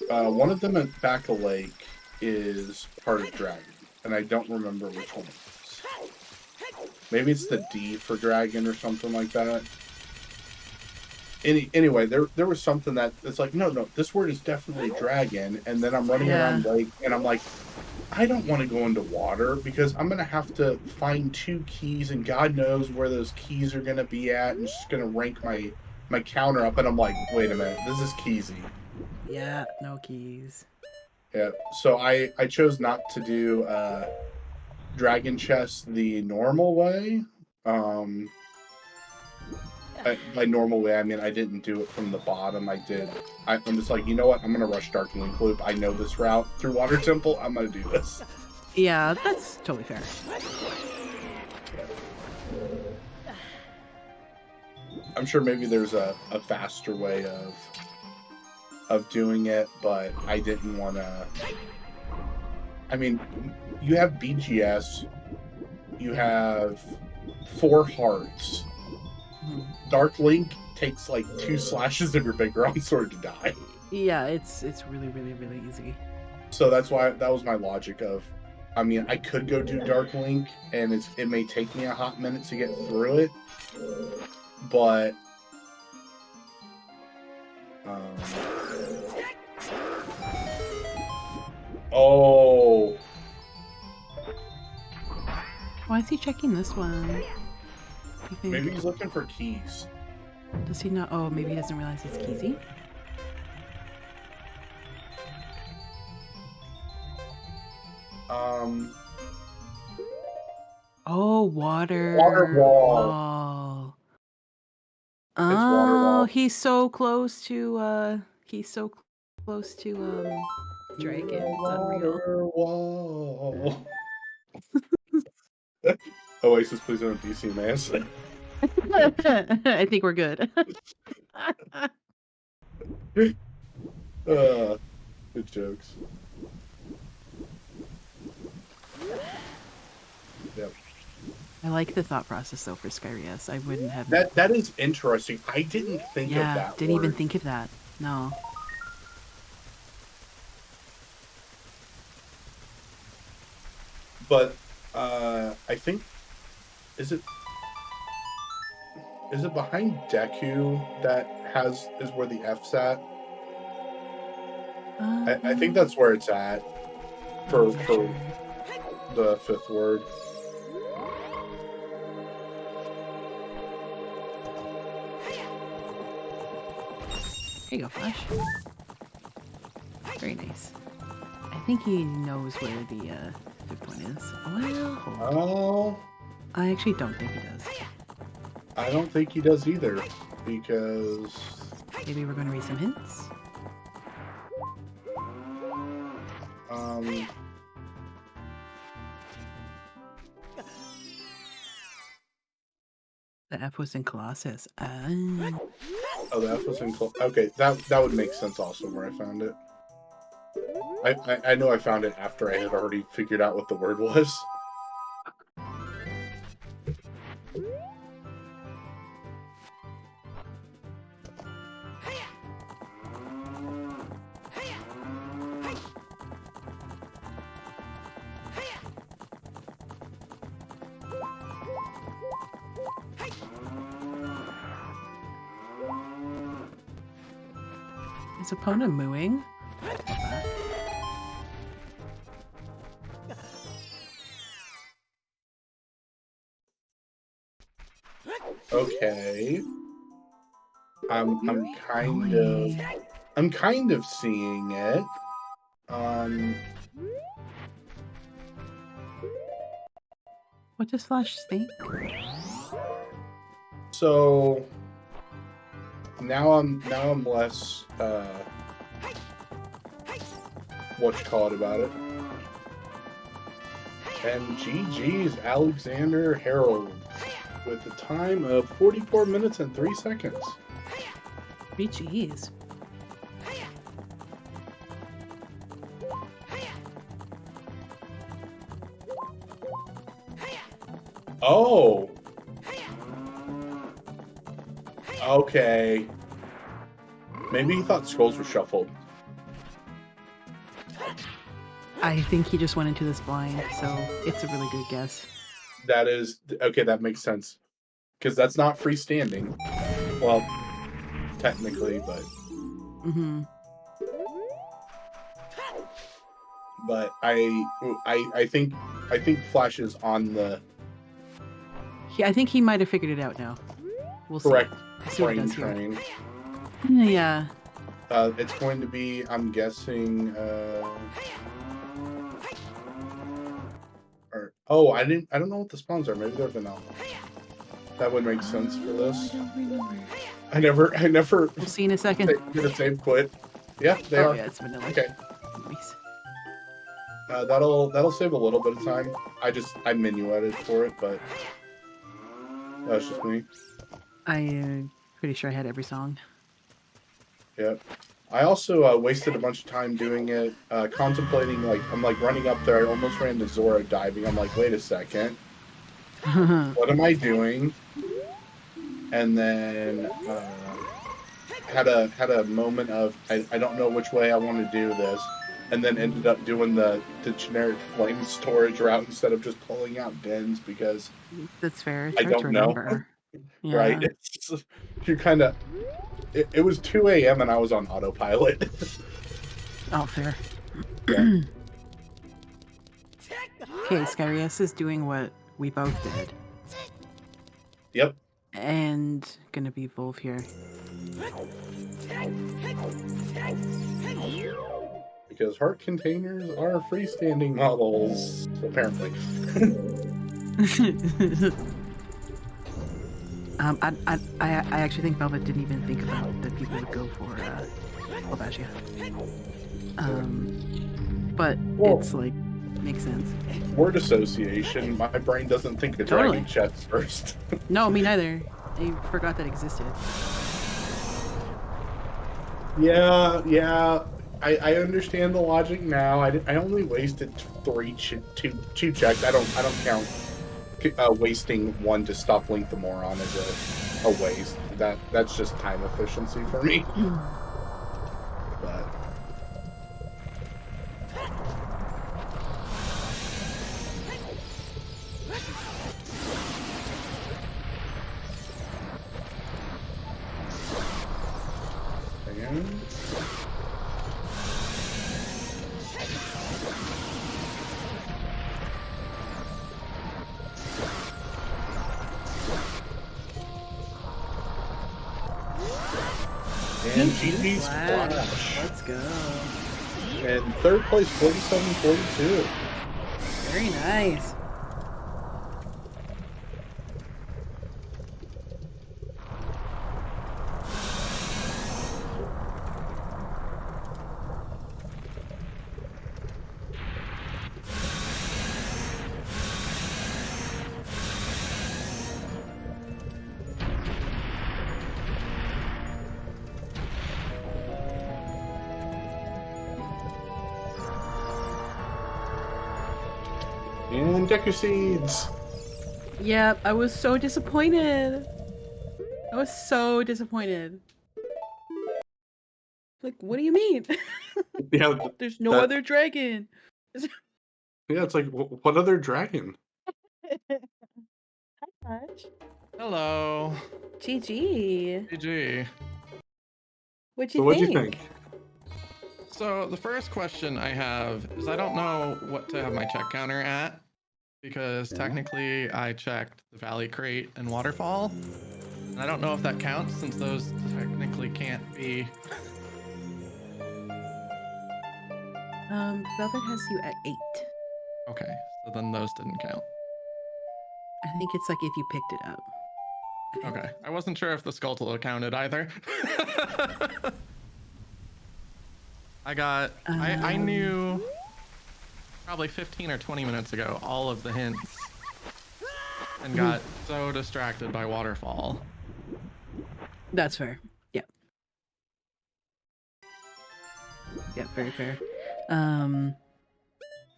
one of them at Back of Lake is part of dragon, and I don't remember which one it is. Maybe it's the D for dragon or something like that. Anyway, there was something that it's like, no, this word is definitely dragon. And then I'm running around lake, and I'm like, I don't want to go into water because I'm gonna have to find 2 keys, and God knows where those keys are gonna be at, and it's just gonna rank my counter up. And I'm like, wait a minute, this is keysy. Yeah, no keys. Yeah, so I chose not to do dragon chest the normal way. By normal way, I mean I didn't do it from the bottom. I'm just like, you know what? I'm gonna rush Darkwing Loop. I know this route through Water Temple. I'm gonna do this. Yeah, that's totally fair. I'm sure maybe there's a faster way of doing it, but I didn't want to. I mean, you have BGS, you have 4 hearts. Dark Link takes like 2 slashes of your big ground sword to die. Yeah, it's really, really, really easy. So that's why that was my logic of, I mean, I could go do Dark Link, and it may take me a hot minute to get through it, but Why is he checking this one? You think? Maybe he's looking for keys. Does he not? Oh, maybe he doesn't realize it's Keezy. Oh, water. Water wall. wall. It's water Oh, wall. he's so close to Dragon. It's unreal. Water wall. Oasis, please don't DC Mass. I think we're good. Good jokes. Yep. I like the thought process though for Skyrias. I wouldn't have. That is interesting. I didn't think of that. Didn't even word. think of that. No. But I think is it behind Deku that is where the F's at? I think that's where it's at for the fifth word. Here you go, Flash. Very nice. I think he knows where the fifth one is. Well, hold on. Oh, I actually don't think he does. I don't think he does either, because Maybe we're going to read some hints. The F was in Colossus. Oh, the F was in okay, that would make sense also where I found it. I know I found it after I had already figured out what the word was. Is Epona mooing? Okay. I'm kind of seeing it. What does Flash think? So now I'm less what you call it about it. And GG's Alexander Harold with a time of 44 minutes and 3 seconds. Jeez. Oh. Okay. Maybe he thought scrolls were shuffled. I think he just went into this blind, so it's a really good guess. That is okay. That makes sense because that's not freestanding. Well, technically, but but I think Flash is on the. Yeah, I think he might have figured it out now. We'll correct see what he does here. train. Yeah. It's going to be. I'm guessing. I don't know what the spawns are. Maybe they're vanilla. That would make sense for this. I never. We'll see in a second. Did a save quit. Yeah, they are. Yeah, it's vanilla. Okay. Nice. That'll save a little bit of time. I menu edited for it, but that's just me. I'm pretty sure I had every song. Yep. I also wasted a bunch of time doing it, contemplating, I'm running up there, I almost ran to Zora diving, I'm like, wait a second, what am I doing? And then had a moment of, I don't know which way I want to do this, and then ended up doing the generic flame storage route instead of just pulling out dens, because that's fair. It's I hard don't to know. remember. Yeah. Right? It's, you're kind of... It was 2 a.m. and I was on autopilot. Oh, fair. Yeah. Okay, Skyrias is doing what We both did. Yep. And gonna be Wolf here. Because heart containers are freestanding models, apparently. I actually think Velvet didn't even think about that people would go for Albagia. But Well, it's like makes sense. Word association. My brain doesn't think of Totally. dragon chests first. No, me neither. I forgot that existed. Yeah. I understand the logic now. I only wasted two checks. I don't count wasting one to stop Link the Moron as a waste. That's just time efficiency for me. But again. And GG Splash. Let's go. And third place, 47-42. Very nice. And Deku Seeds. Yep, I was so disappointed. I was so disappointed. Like, what do you mean? Yeah, There's no that- other dragon. yeah. It's like, what other dragon? Hello. GG. GG. What'd you So what'd think? you think? So the first question I have is I don't know what to have my check counter at because technically I checked the Valley Crate and Waterfall. And I don't know if that counts since those technically can't be. Velvet has you at 8. Okay, so then those didn't count. I think it's like if you picked it up. I think. Okay, I wasn't sure if the Skulltula counted either. I knew probably 15 or 20 minutes ago all of the hints and got so distracted by Waterfall. That's fair. Yeah. Yeah, very fair.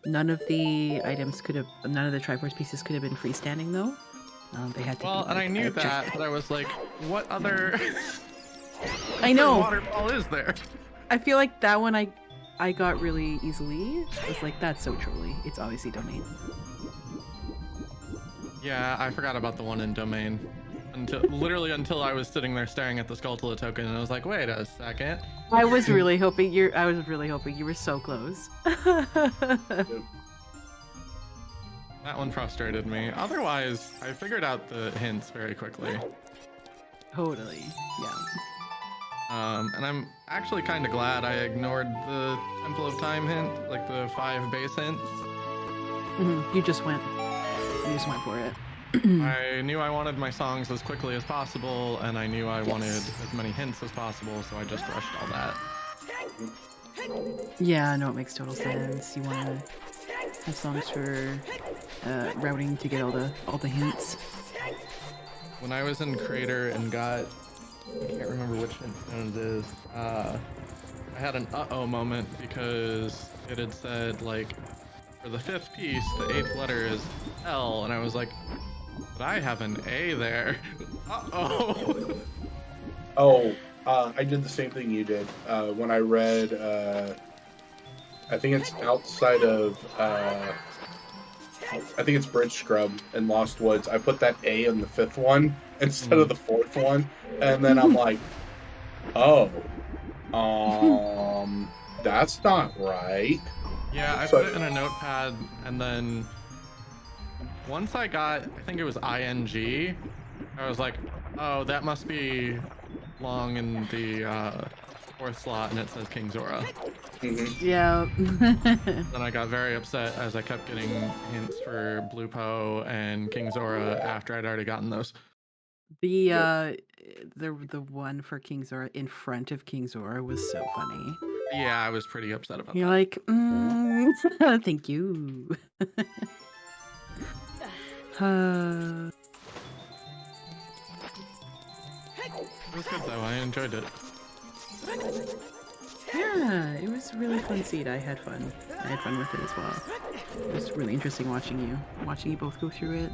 None of the items none of the Triforce pieces could have been freestanding though. They had to Well, be, and like, I knew a that, check. but I was like, what other I know. Waterfall is there? I feel like that one I got really easily. I was like, that's so trolly. It's obviously domain. Yeah, I forgot about the one in Domain. Until I was sitting there staring at the Skulltula token and I was like, wait a second. I was really hoping you were so close. That one frustrated me. Otherwise, I figured out the hints very quickly. Totally. Yeah. And I'm actually kind of glad I ignored the Temple of Time hint, like the 5 base hints. You just went for it. I knew I wanted my songs as quickly as possible, and I knew I wanted as many hints as possible, so I just rushed all that. Yeah, no, it makes total sense. You want to have songs for routing to get all the hints. When I was in Crater and got, I can't remember which hint it is, I had an uh-oh moment because it had said, like, for the 5th piece, the 8th letter is L, and I was like, but I have an A there. Uh-oh. Oh, I did the same thing you did. When I read, I think it's outside of, I think it's Bridge Scrub in Lost Woods. I put that A in the 5th one instead of the 4th one, and then I'm like, oh, that's not right. Yeah, I So- put it in a notepad, and then once I got, I think it was ING, I was like, oh, that must be long in the fourth slot, and it says King Zora. Mhm. Yeah. Then I got very upset as I kept getting hints for Blue Po and King Zora after I'd already gotten those. The one for King Zora in front of King Zora was so funny. Yeah, I was pretty upset about You're that. like, thank you. Uh, It was good though. I enjoyed it. yeah, it was a really fun seed. I had fun. I had fun with it as well. It was really interesting watching you both go through it.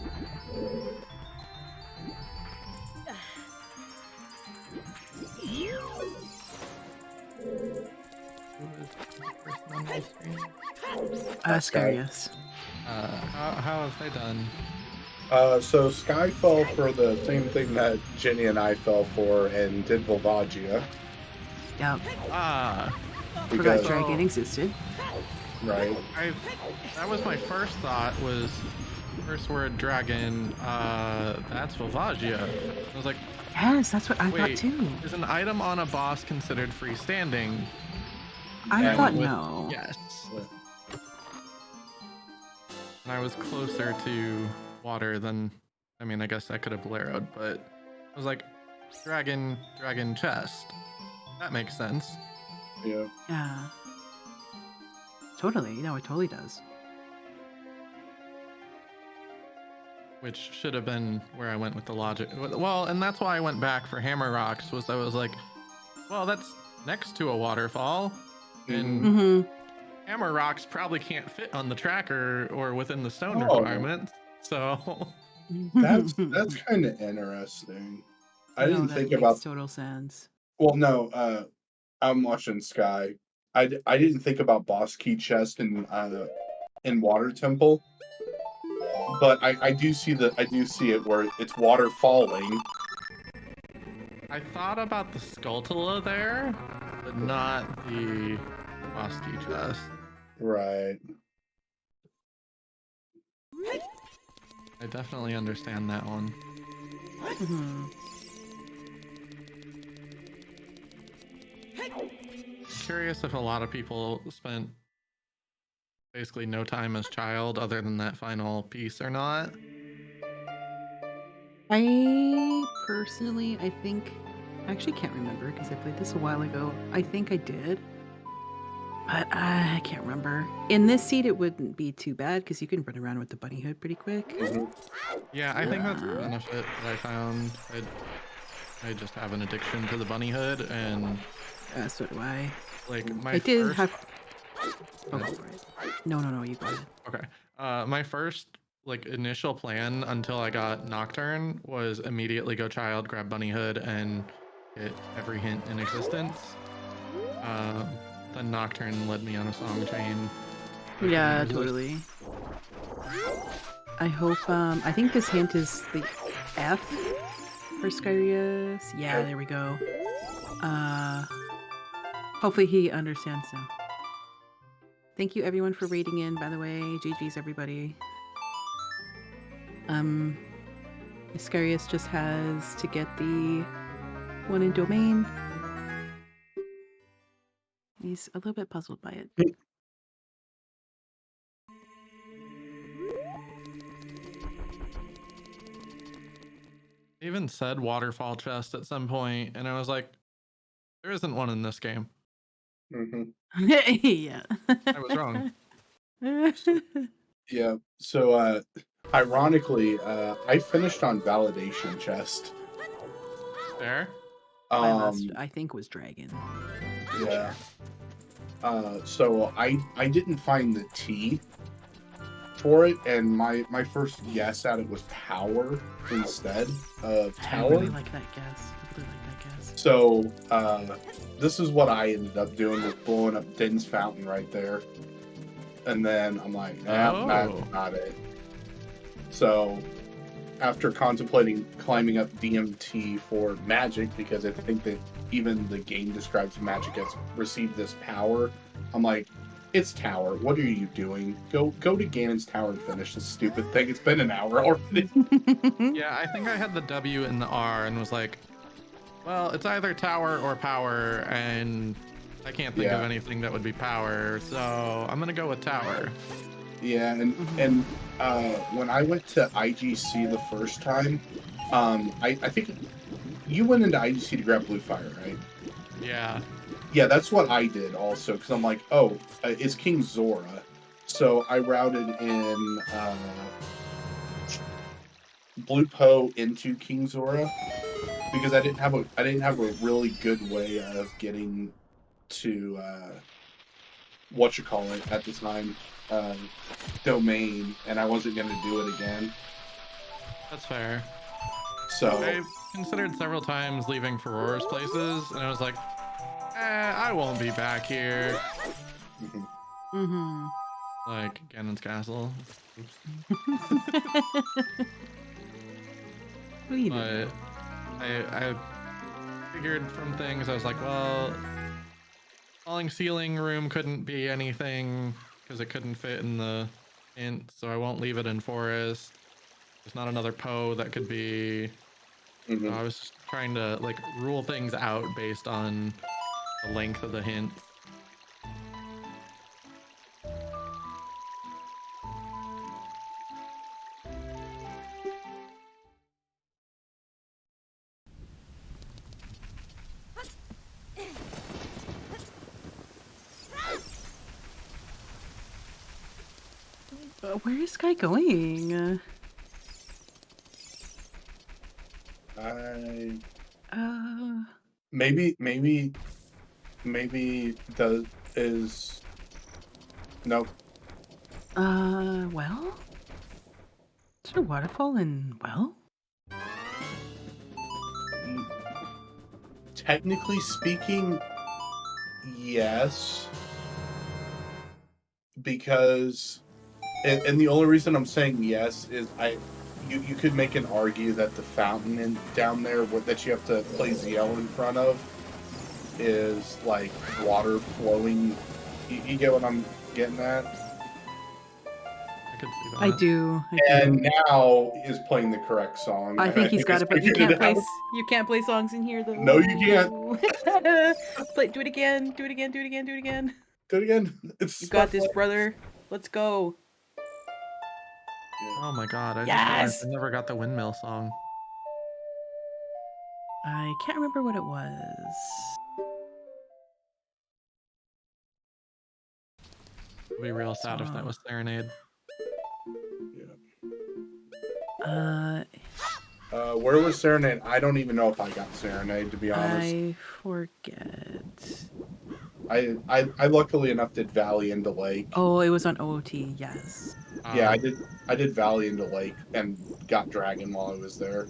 Who was the person on my screen? Scarius. How have they done? So Sky fell for the same thing that Jenny and I fell for and did Volvagia. Yep. Ah, Forgot Because, Dragon existed. right? that was my first thought. Was first word dragon. That's Volvagia. I was like, Yes, that's what I thought wait, too. is an item on a boss considered freestanding? I And thought with- no. Yes. And I was closer to water than, I mean, I guess I could have Bolero'd, but I was like, dragon chest. That makes sense. Yeah. Yeah. Totally. No, it totally does. Which should have been where I went with the logic. Well, and that's why I went back for Hammer Rocks, was I was like, well, that's next to a waterfall. And Mm-hmm. Hammer Rocks probably can't fit on the tracker or within the stone Oh. requirements. So That's kind of interesting. I didn't think about. Total sense. Well, no. I'm watching Sky. I didn't think about boss key chest in Water Temple, but I do see it where it's water falling. I thought about the Skulltula there, but not the boss key chest. Right. I definitely understand that one. Mm-hmm. Curious if a lot of people spent basically no time as child other than that final piece or not. I personally, I actually can't remember because I played this a while ago. I think I did, but I can't remember. In this seed, it wouldn't be too bad because you can run around with the bunny hood pretty quick. Mhm. Yeah, I think that's the benefit that I found. I just have an addiction to the bunny hood, and So do I. like my I did first... have. Oh, go for it. No, you go ahead. Okay. My first like initial plan until I got Nocturne was immediately go child, grab bunny hood, and hit every hint in existence. Then Nocturne led me on a song chain. Yeah, totally. I hope. I think this hint is the F for Skyrius. Yeah, there we go. Hopefully he understands now. Thank you everyone for raiding in, by the way. GG's everybody. Iscarius just has to get the one in domain. He's a little bit puzzled by it. Even said waterfall chest at some point, and I was like, there isn't one in this game. Mhm. Yeah. I was wrong. Yeah. So, ironically, I finished on validation chest. There. My last, I think, was dragon. Yeah. So I didn't find the T for it, and my first guess at it was power instead of I tower. really like that guess. So this is what I ended up doing, was blowing up Din's fountain right there, and then I'm like, nah, that's not it. So after contemplating climbing up DMT for magic, because I think that even the game describes magic as received this power, I'm like, It's tower. What are you doing? Go to Ganon's tower and finish this stupid thing. It's been an hour already. Yeah, I think I had the W and the R and was like, well, it's either tower or power, and I can't think of Yeah. anything that would be power, so I'm gonna go with tower. Yeah, and when I went to IGC the first time, I think you went into IGC to grab Blue Fire, right? Yeah. Yeah, that's what I did also, because I'm like, oh, it's King Zora. So I routed in Blue Poe into King Zora because I didn't have a really good way of getting to whatchamacallit at the time, domain, and I wasn't gonna do it again. That's fair. So I considered several times leaving Ferora's places, and I was like, I won't be back here. mhm. Mm-hmm. Like Ganon's castle. Oops. What do you But do? I figured from things, I was like, well, falling ceiling room couldn't be anything because it couldn't fit in the hint, so I won't leave it in forest. There's not another Poe that could be. So I was just trying to like rule things out based on the length of the hint. Where is Sky going? I Uh, maybe does is nope. well? Is there a waterfall in well? Technically speaking, yes, because and the only reason I'm saying yes is you could make an argue that the fountain down there that you have to place Yell in front of is like water flowing. You get what I'm getting at? I could see that. I do. And now is playing the correct song. I think he's got it, but you figured can't play. out. You can't play songs in here, though. No, you can't. Play. Do it again. Do it again. Do it again. Do it again. Do it again. It's You got this, smart. brother. Let's go. Oh my god, I just realized Yes. I never got the windmill song. I can't remember what it was. It'd be real sad if that was Serenade. Uh, Where was Serenade? I don't even know if I got Serenade, to be honest. I forget. I luckily enough did Valley into Lake. Oh, it was on OOT. Yes. Yeah, I did Valley into Lake and got Dragon while I was there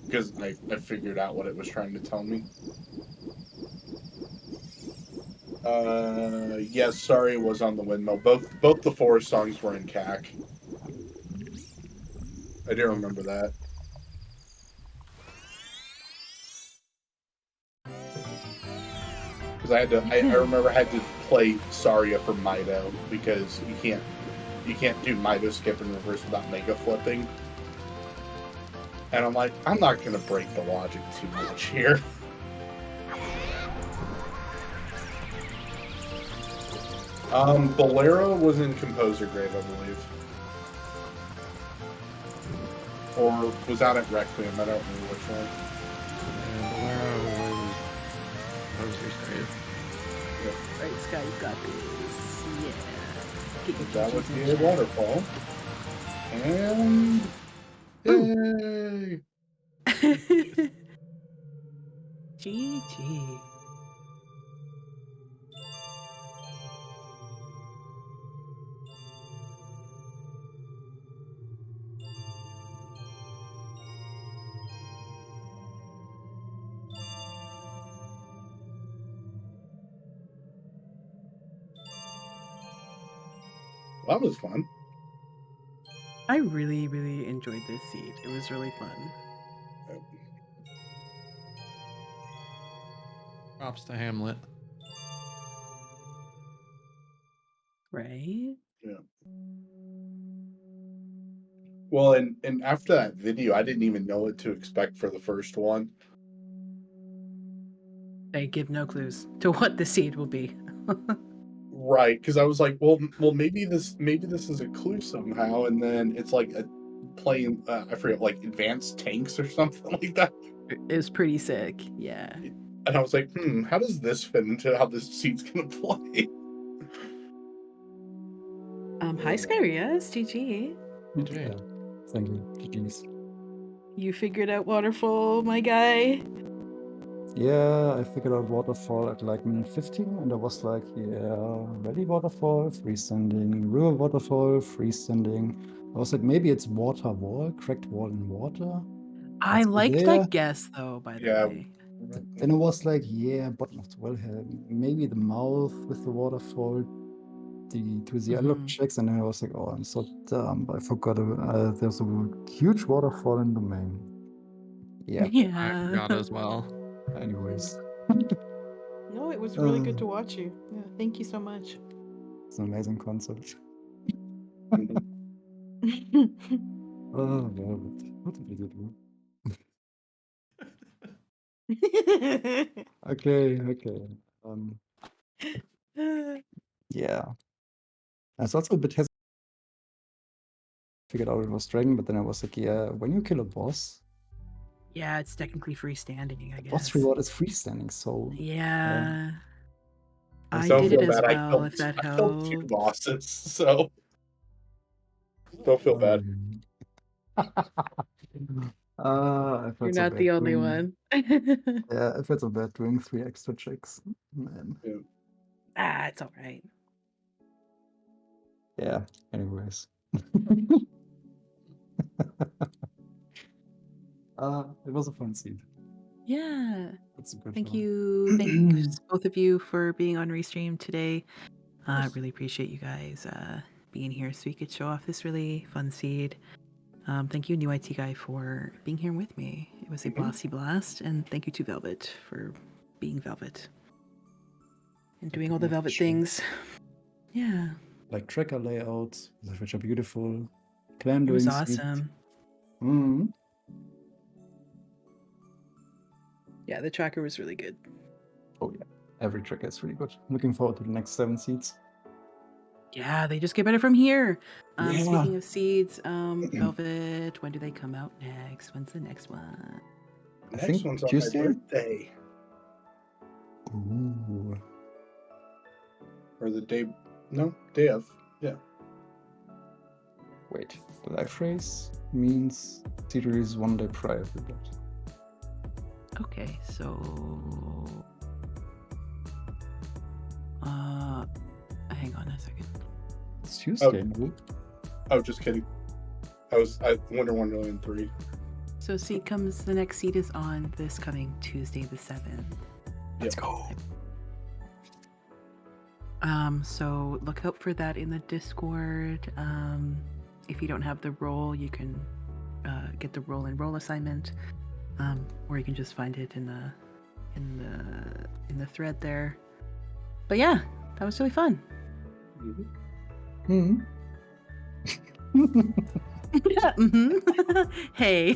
because I figured out what it was trying to tell me. Yes, sorry, was on the windmill. Both the forest songs were in CAC. I do remember that. Because I remember I had to play Saria for Mido because you can't do Mido skip in reverse without mega flipping. And I'm like, I'm not gonna break the logic too much here. Bolero was in Composer Grave, I believe. Or was out at Requiem, I don't remember which one. And Bolero was Composer's Grave. Right, Sky, you got this. Yeah. Get your That was juices in the check. waterfall. And yay! GG. That was fun. I really, really enjoyed this seed. It was really fun. Props to Hamlet. Right? Well, and after that video, I didn't even know what to expect for the first one. They give no clues to what the seed will be. Right, because I was like, well, maybe this is a clue somehow, and then it's like a playing, I forget, like advanced tanks or something like that. It was pretty sick. Yeah. And I was like, how does this fit into how this seed's gonna play? Hi Skyrias, GG. GG. Yeah. Thank you. GG's. You figured out waterfall, my guy. Yeah, I figured out waterfall at like minute 15, and I was like, yeah, ready waterfall, freestanding, river waterfall, freestanding. I was like, maybe it's water wall, cracked wall in water. I Let's go liked there. that guess though, by the Yeah. way. Then I was like, yeah, bottom of the wellhead, maybe the mouth with the waterfall, to the unlock Mhm. checks, and then I was like, oh, I'm so dumb. I forgot there's a huge waterfall in the main. Yeah. I Yeah. forgot as well. Anyways, No, it was really good Uh. to watch you. Yeah, thank you so much. it's an amazing concept. Mhm. Oh, yeah, what did we do? Okay. Yeah. I was also a bit hesitant. Figured out it was dragon, but then I was like, yeah, when you kill a boss, Yeah, it's technically freestanding, I boss guess. reward is freestanding, so Yeah. I Don't did it feel as bad. well, if that I killed 2 helps. bosses, so don't feel bad. I You're felt so not bad the only doing, one. yeah, I felt so bad doing 3 extra checks. Man. It's all right. Yeah, anyways. It was a fun seed. Yeah. That's a good Thank one. you. Thanks both of you for being on Restream today. I Yes. really appreciate you guys being here so we could show off this really fun seed. Thank you, New IT Guy, for being here with me. It was a Mhm. bossy blast, and thank you to Velvet for being Velvet and doing all the Velvet Sure. things. Yeah, Like tracker layouts, which are beautiful. Clan it was doing seed. awesome. Mhm. Yeah, the tracker was really good. Oh yeah, every tracker is really good. Looking forward to the next 7 seeds. Yeah, they just get better from here. Yeah. Speaking of seeds, Velvet, when do they come out next? When's the next one? I Next think one's on Tuesday. my birthday. Ooh. Or the day day of. Yeah. Wait, the life race means seed release 1 day prior to that. Okay, so hang on a second. It's Tuesday, no? Oh, just kidding. I Wonderland 3. So the next seed is on this coming Tuesday the 7th. Let's go. So look out for that in the Discord. If you don't have the role, you can get the roll and roll assignment, or you can just find it in the thread there. But yeah, that was really fun. Mm-hmm. Hey,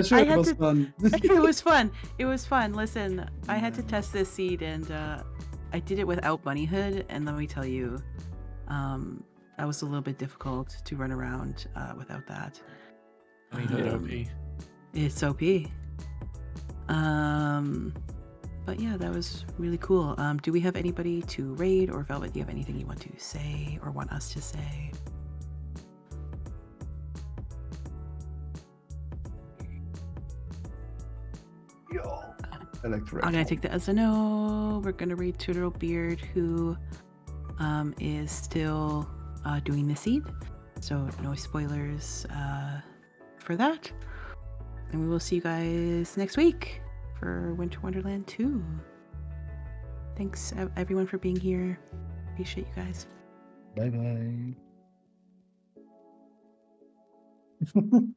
Sure, it was fun. It was fun. It was fun. Listen, I had to test this seed, and I did it without Bunnyhood, and let me tell you, that was a little bit difficult to run around without that. Bunnyhood OP. It's OP. But yeah, that was really cool. Do we have anybody to raid, or Velvet, do you have anything you want to say or want us to say? I like to I'm gonna take that as a no. We're gonna raid Turtlebeard, who is still doing the seed, so no spoilers for that. And we will see you guys next week for Winter Wonderland 2. Thanks everyone for being here. Appreciate you guys. Bye bye.